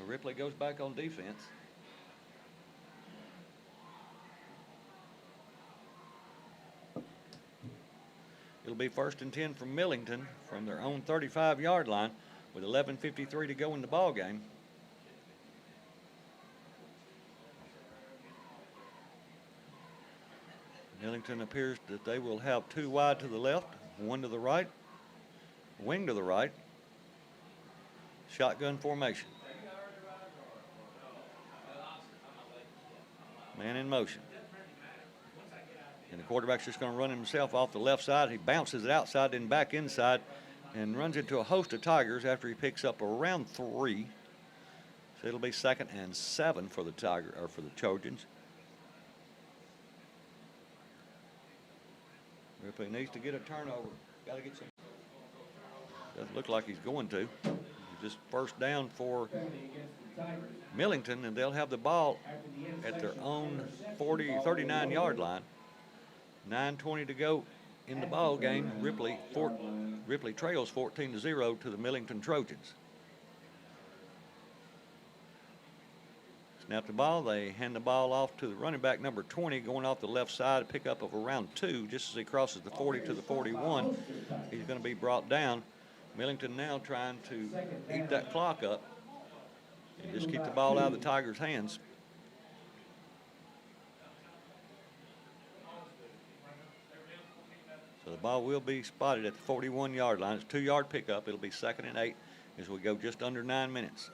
Ripley goes back on defense. It'll be 1st and 10 from Millington from their own 35-yard line with 11:53 to go in the ball game. Millington appears that they will have 2 wide to the left, 1 to the right, wing to the right, shotgun formation. Man in motion. And the quarterback's just going to run himself off the left side. He bounces it outside, then back inside, and runs into a host of Tigers after he picks up around 3. So it'll be 2nd and 7 for the for the Trojans. Ripley needs to get a turnover. Got to get some. Doesn't look like he's going to. Just first down for Millington, and they'll have the ball at their own 39-yard line. 9:20 to go in the ball game. Ripley trails 14-0 to the Millington Trojans. Snap the ball. They hand the ball off to the running back number 20, going off the left side, a pickup of around 2, just as he crosses the 40 to the 41. He's going to be brought down. Millington now trying to eat that clock up and just keep the ball out of the Tigers' hands. So the ball will be spotted at the 41-yard line. It's a 2-yard pickup. It'll be 2nd and 8 as we go just under 9 minutes.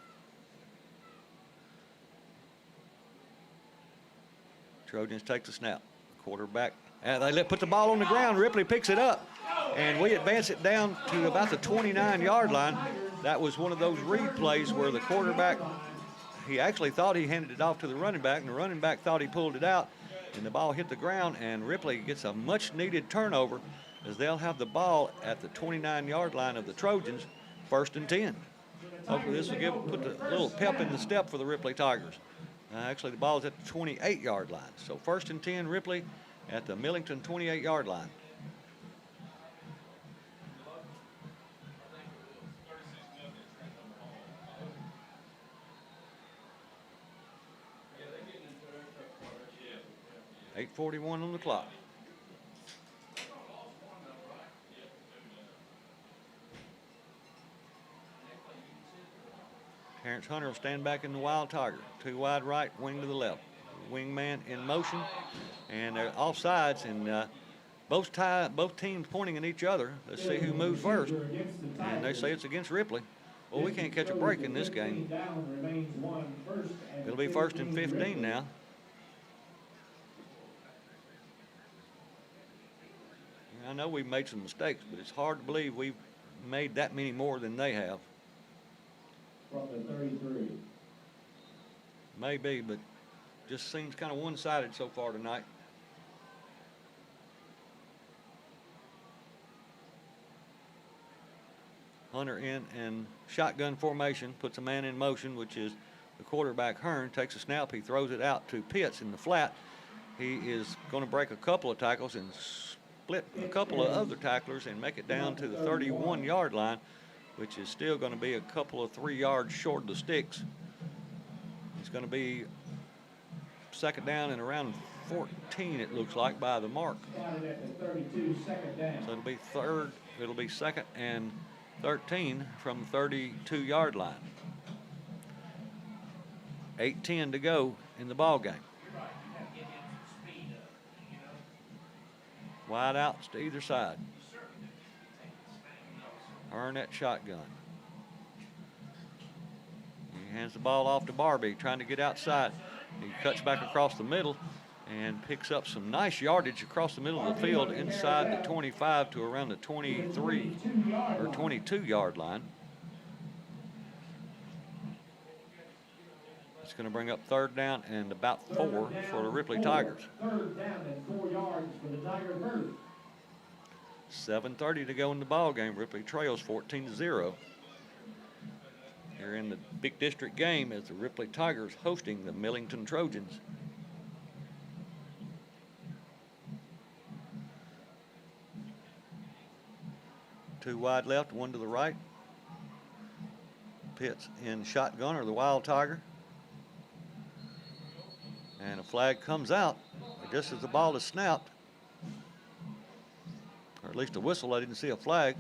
Trojans take the snap. Quarterback, they put the ball on the ground. Ripley picks it up, and we advance it down to about the 29-yard line. That was one of those read plays where the quarterback, he actually thought he handed it off to the running back, and the running back thought he pulled it out, and the ball hit the ground, and Ripley gets a much-needed turnover as they'll have the ball at the 29-yard line of the Trojans, 1st and 10. Hopefully this will put a little pep in the step for the Ripley Tigers. Actually, the ball is at the 28-yard line. So 1st and 10, Ripley at the Millington 28-yard line. .8:41 on the clock. Terrence Hunter will stand back in the Wild Tiger. 2 wide right, wing to the left. Wingman in motion, and they're offsides, and both teams pointing at each other. Let's see who moves first. And they say it's against Ripley. Well, we can't catch a break in this game. It'll be 1st and 15 now. I know we've made some mistakes, but it's hard to believe we've made that many more than they have. From the 33. Maybe, but just seems kind of one-sided so far tonight. Hunter in shotgun formation, puts a man in motion, which is the quarterback Hearn, takes a snap, he throws it out to Pitts in the flat. He is going to break a couple of tackles and split a couple of other tacklers and make it down to the 31-yard line, which is still going to be a couple of 3 yards short of the sticks. It's going to be second down and around 14, it looks like, by the mark. Spotted at the 32, second down. So it'll be second and 13 from the 32-yard line. 8:10 to go in the ball game. Wide outs to either side. Arnett shotgun. He hands the ball off to Barbie, trying to get outside. He cuts back across the middle and picks up some nice yardage across the middle of the field inside the 25 to around the 23 or 22-yard line. It's going to bring up third down and about 4 for the Ripley Tigers. Third down and 4 yards for the Tiger Birds. 7:30 to go in the ball game. Ripley trails 14-0. Here in the big district game as the Ripley Tigers hosting the Millington Trojans. Two wide left, one to the right. Pitts in shotgun, or the Wild Tiger. And a flag comes out just as the ball is snapped. Or at least a whistle. I didn't see a flag.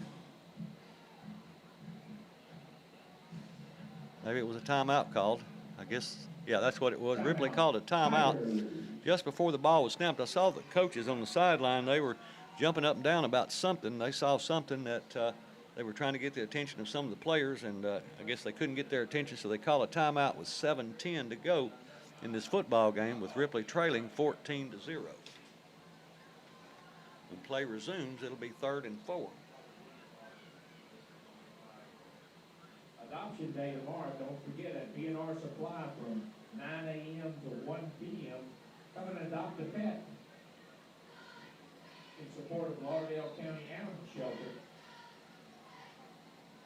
Maybe it was a timeout called. I guess, yeah, that's what it was. Ripley called a timeout just before the ball was snapped. I saw the coaches on the sideline. They were jumping up and down about something. They saw something that they were trying to get the attention of some of the players, and I guess they couldn't get their attention, so they call a timeout with 7:10 to go in this football game with Ripley trailing 14-0. When play resumes, it'll be 3rd and 4. Adoption Day tomorrow, don't forget, at B&R Supply from 9 a.m. to 1 p.m. Come and adopt a pet in support of Lauderdale County Animal Shelter.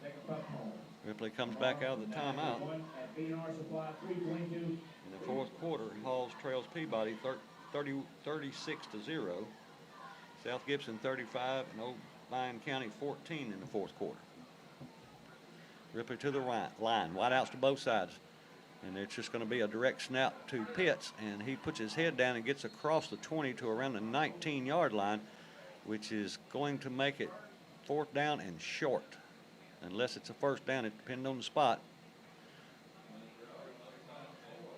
Take a pup home. Ripley comes back out of the timeout. At B&R Supply, 322. In the fourth quarter, Halls trails Peabody 36-0. South Gibson 35 and Old Lyon County 14 in the fourth quarter. Ripley to the line, wide outs to both sides. And it's just going to be a direct snap to Pitts, and he puts his head down and gets across the 20 to around the 19-yard line, which is going to make it 4th down and short. Unless it's a 1st down, it depends on the spot.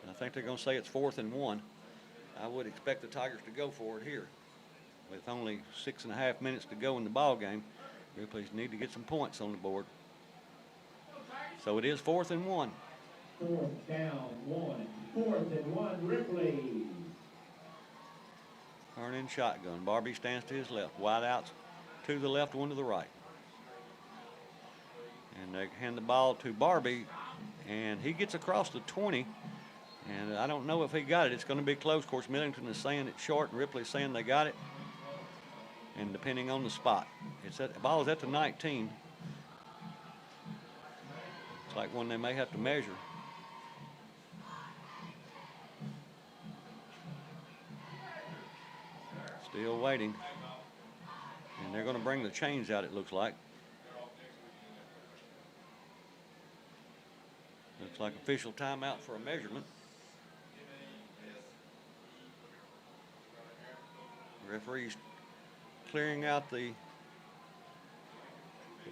I think they're going to say it's 4th and 1. I would expect the Tigers to go for it here. With only 6.5 minutes to go in the ball game, Ripley's need to get some points on the board. So it is 4th and 1. 4th down, 1. 4th and 1, Ripley. Turning shotgun. Barbie stands to his left. Wide outs to the left, one to the right. And they hand the ball to Barbie, and he gets across the 20. And I don't know if he got it. It's going to be close. Of course, Millington is saying it's short, and Ripley's saying they got it. And depending on the spot, the ball is at the 19. It's like one they may have to measure. Still waiting. And they're going to bring the chains out, it looks like. Looks like official timeout for a measurement. The referee's clearing out the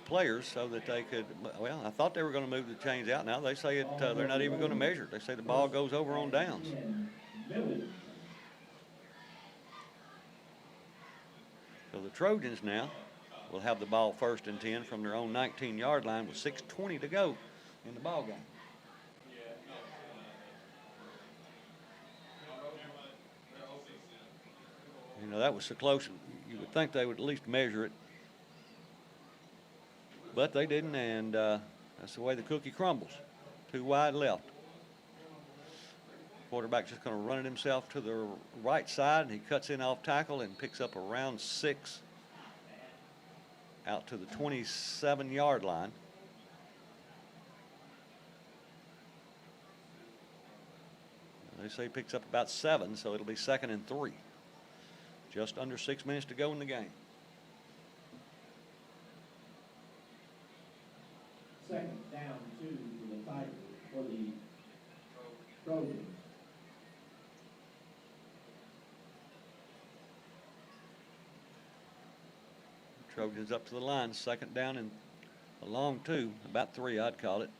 players so that they could, well, I thought they were going to move the chains out. Now they say they're not even going to measure it. They say the ball goes over on downs. So the Trojans now will have the ball 1st and 10 from their own 19-yard line with 6:20 to go in the ball game. You know, that was so close, you would think they would at least measure it. But they didn't, and that's the way the cookie crumbles. 2 wide left. Quarterback's just going to run it himself to the right side, and he cuts in off tackle and picks up around 6 out to the 27-yard line. They say he picks up about 7, so it'll be 2nd and 3. Just under 6 minutes to go in the game. 2nd down, 2 for the Tigers, for the Trojans. Trojans up to the line, second down and a long 2, about 3 I'd call it.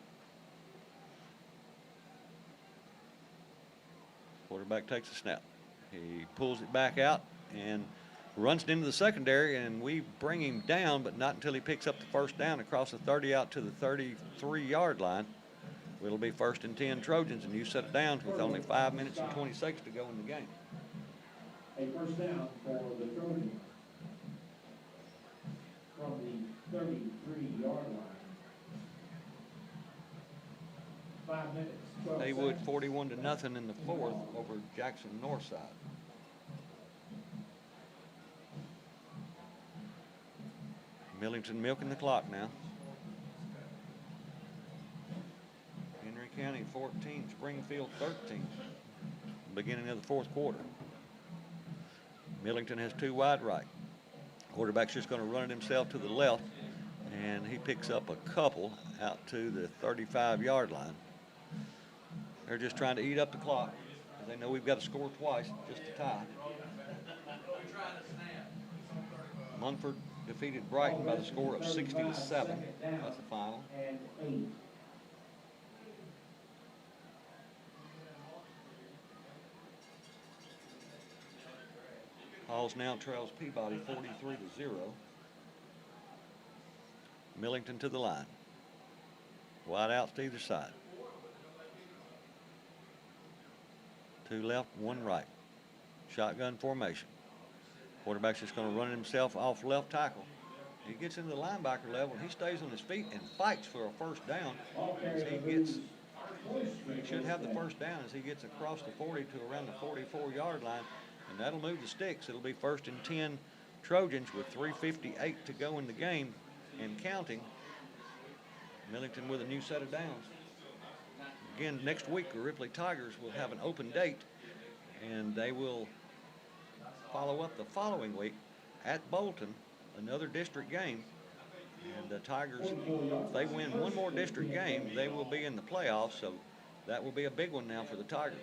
Quarterback takes a snap. He pulls it back out and runs it into the secondary, and we bring him down, but not until he picks up the first down across the 30 out to the 33-yard line. It'll be 1st and 10 Trojans, and you set it down with only 5 minutes and 20 seconds to go in the game. A first down for the Trojans from the 33-yard line. 5 minutes. 12 Haywood seconds. 41-0 in the 4th over Jackson Northside. Millington milking the clock now. Henry County 14, Springfield 13. Beginning of the 4th quarter. Millington has 2 wide right. Quarterback's just going to run it himself to the left, and he picks up a couple out to the 35-yard line. They're just trying to eat up the clock, because they know we've got to score twice just to tie. Munford defeated Brighton by the score of 60-7. That's the final. And 8. Halls now trails Peabody 43-0. Millington to the line. Wide outs to either side. 2 left, 1 right. Shotgun formation. Quarterback's just going to run it himself off left tackle. He gets into the linebacker level, and he stays on his feet and fights for a first down as he gets, he should have the first down as he gets across the 40 to around the 44-yard line, and that'll move the sticks. It'll be 1st and 10 Trojans with 3:58 to go in the game and counting. Millington with a new set of downs. Again, next week, the Ripley Tigers will have an open date, and they will follow up the following week at Bolton, another district game. And the Tigers, if they win one more district game, they will be in the playoffs, so that will be a big one now for the Tigers.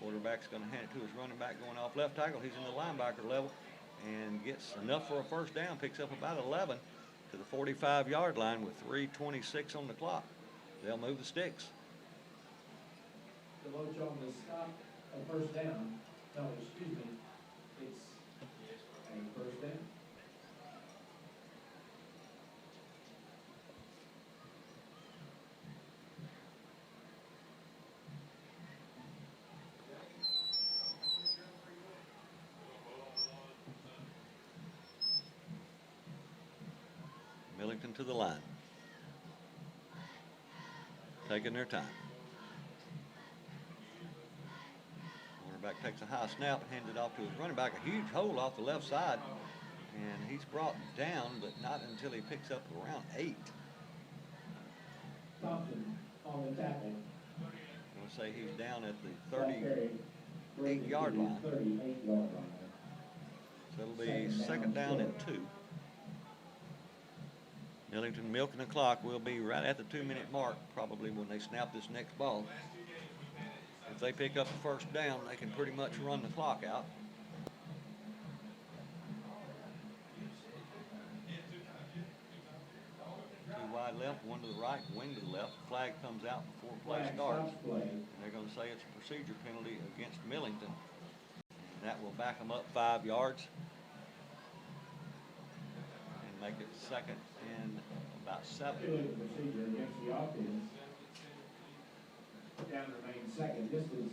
Quarterback's going to hand it to his running back going off left tackle. He's in the linebacker level and gets enough for a first down, picks up about 11 to the 45-yard line with 3:26 on the clock. They'll move the sticks. The Deloach on the stop, a first down. No, excuse me. It's a first down. Millington to the line. Taking their time. Quarterback takes a high snap and hands it off to his running back. A huge hole off the left side. And he's brought down, but not until he picks up around 8. Thompson on the tackle. I'm going to say he's down at the 38-yard line. 38-yard line. So it'll be second down and 2. Millington milking the clock will be right at the 2-minute mark, probably when they snap this next ball. If they pick up the first down, they can pretty much run the clock out. Two wide left, one to the right, wing to the left. The flag comes out before play starts. And they're going to say it's a procedure penalty against Millington. And that will back them up 5 yards. Make it second and about 7. Illegal procedure against the offense. Down remains second. This is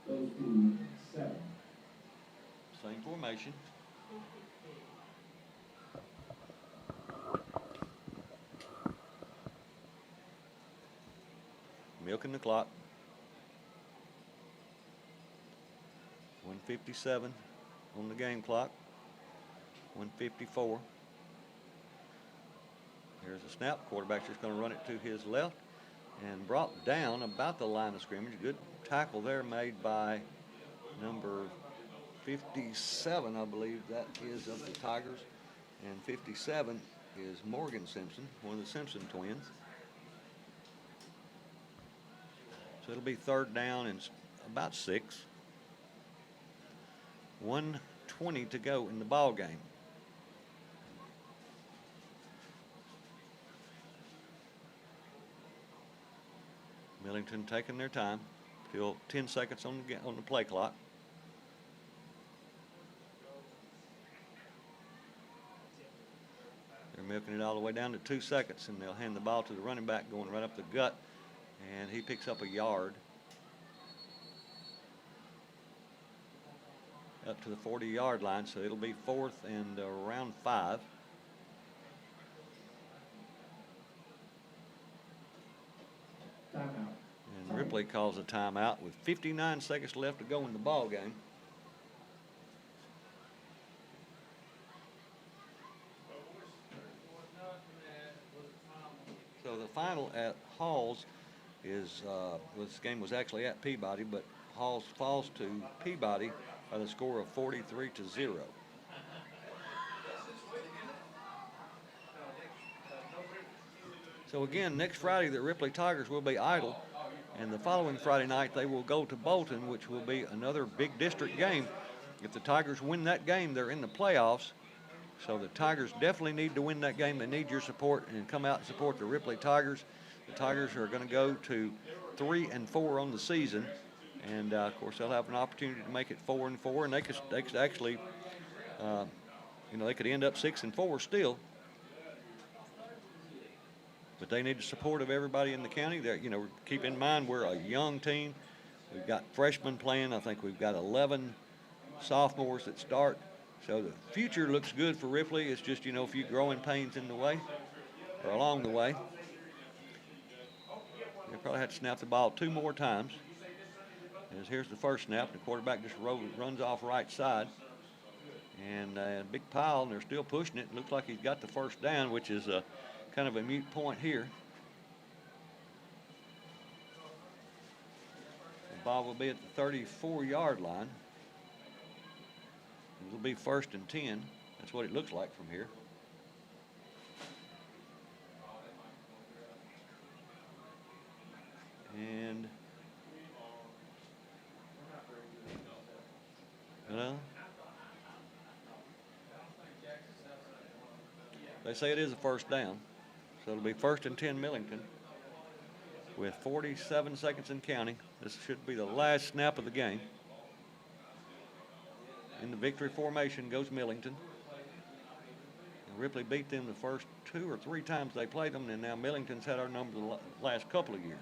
goes to 7. Same formation. Milking the clock. 1:57 on the game clock. 1:54. Here's a snap. Quarterback's just going to run it to his left and brought down about the line of scrimmage. Good tackle there made by number 57, I believe that is, of the Tigers. And 57 is Morgan Simpson, one of the Simpson twins. So it'll be third down and about 6. 1:12 4:20 to go in the ball game. Millington taking their time. Still 10 seconds on the play clock. They're milking it all the way down to 2 seconds, and they'll hand the ball to the running back going right up the gut, and he picks up a yard. Up to the 40-yard line, so it'll be 4th and around 5. Timeout. And Ripley calls a timeout with 59 seconds left to go in the ball game. So the final at Halls is, this game was actually at Peabody, but Halls falls to Peabody by the score of 43-0. So again, next Friday the Ripley Tigers will be idle, and the following Friday night they will go to Bolton, which will be another big district game. If the Tigers win that game, they're in the playoffs. So the Tigers definitely need to win that game. They need your support, and come out and support the Ripley Tigers. The Tigers are going to go to 3-4 on the season, and of course they'll have an opportunity to make it 4-4, and they could actually, they could end up 6-4 still. But they need the support of everybody in the county. Keep in mind we're a young team. We've got freshmen playing. I think we've got 11 sophomores that start. So the future looks good for Ripley. It's just, a few growing pains in the way, or along the way. They probably have to snap the ball 2 more times. As here's the first snap. The quarterback just runs off right side. And a big pile, and they're still pushing it. Looks like he's got the first down, which is kind of a moot point here. The ball will be at the 34-yard line. It'll be 1st and 10. That's what it looks like from here. And they say it is a first down. So it'll be 1st and 10 Millington with 47 seconds and counting. This should be the last snap of the game. In the victory formation goes Millington. And Ripley beat them the first 2 or 3 times they played them, and now Millington's had our number the last couple of years.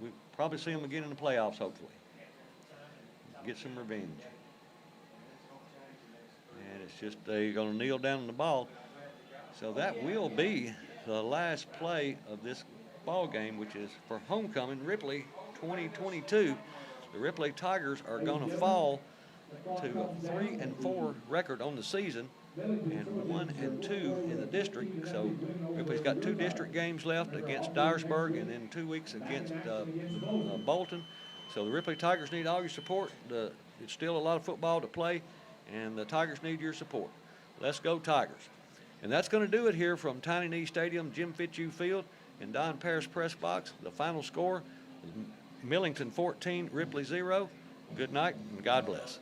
We'll probably see them again in the playoffs, hopefully. Get some revenge. And it's just they're going to kneel down on the ball. So that will be the last play of this ball game, which is for homecoming Ripley 2022. The Ripley Tigers are going to fall to a 3-4 record on the season and 1-2 in the district. So Ripley's got 2 district games left against Dyersburg and then 2 weeks against Bolton. So the Ripley Tigers need all your support. It's still a lot of football to play, and the Tigers need your support. Let's go Tigers. And that's going to do it here from Tiny Knee Stadium, Jim Fitzhugh Field, and Don Paris Press Box. The final score, Millington 14, Ripley 0. Good night, and God bless.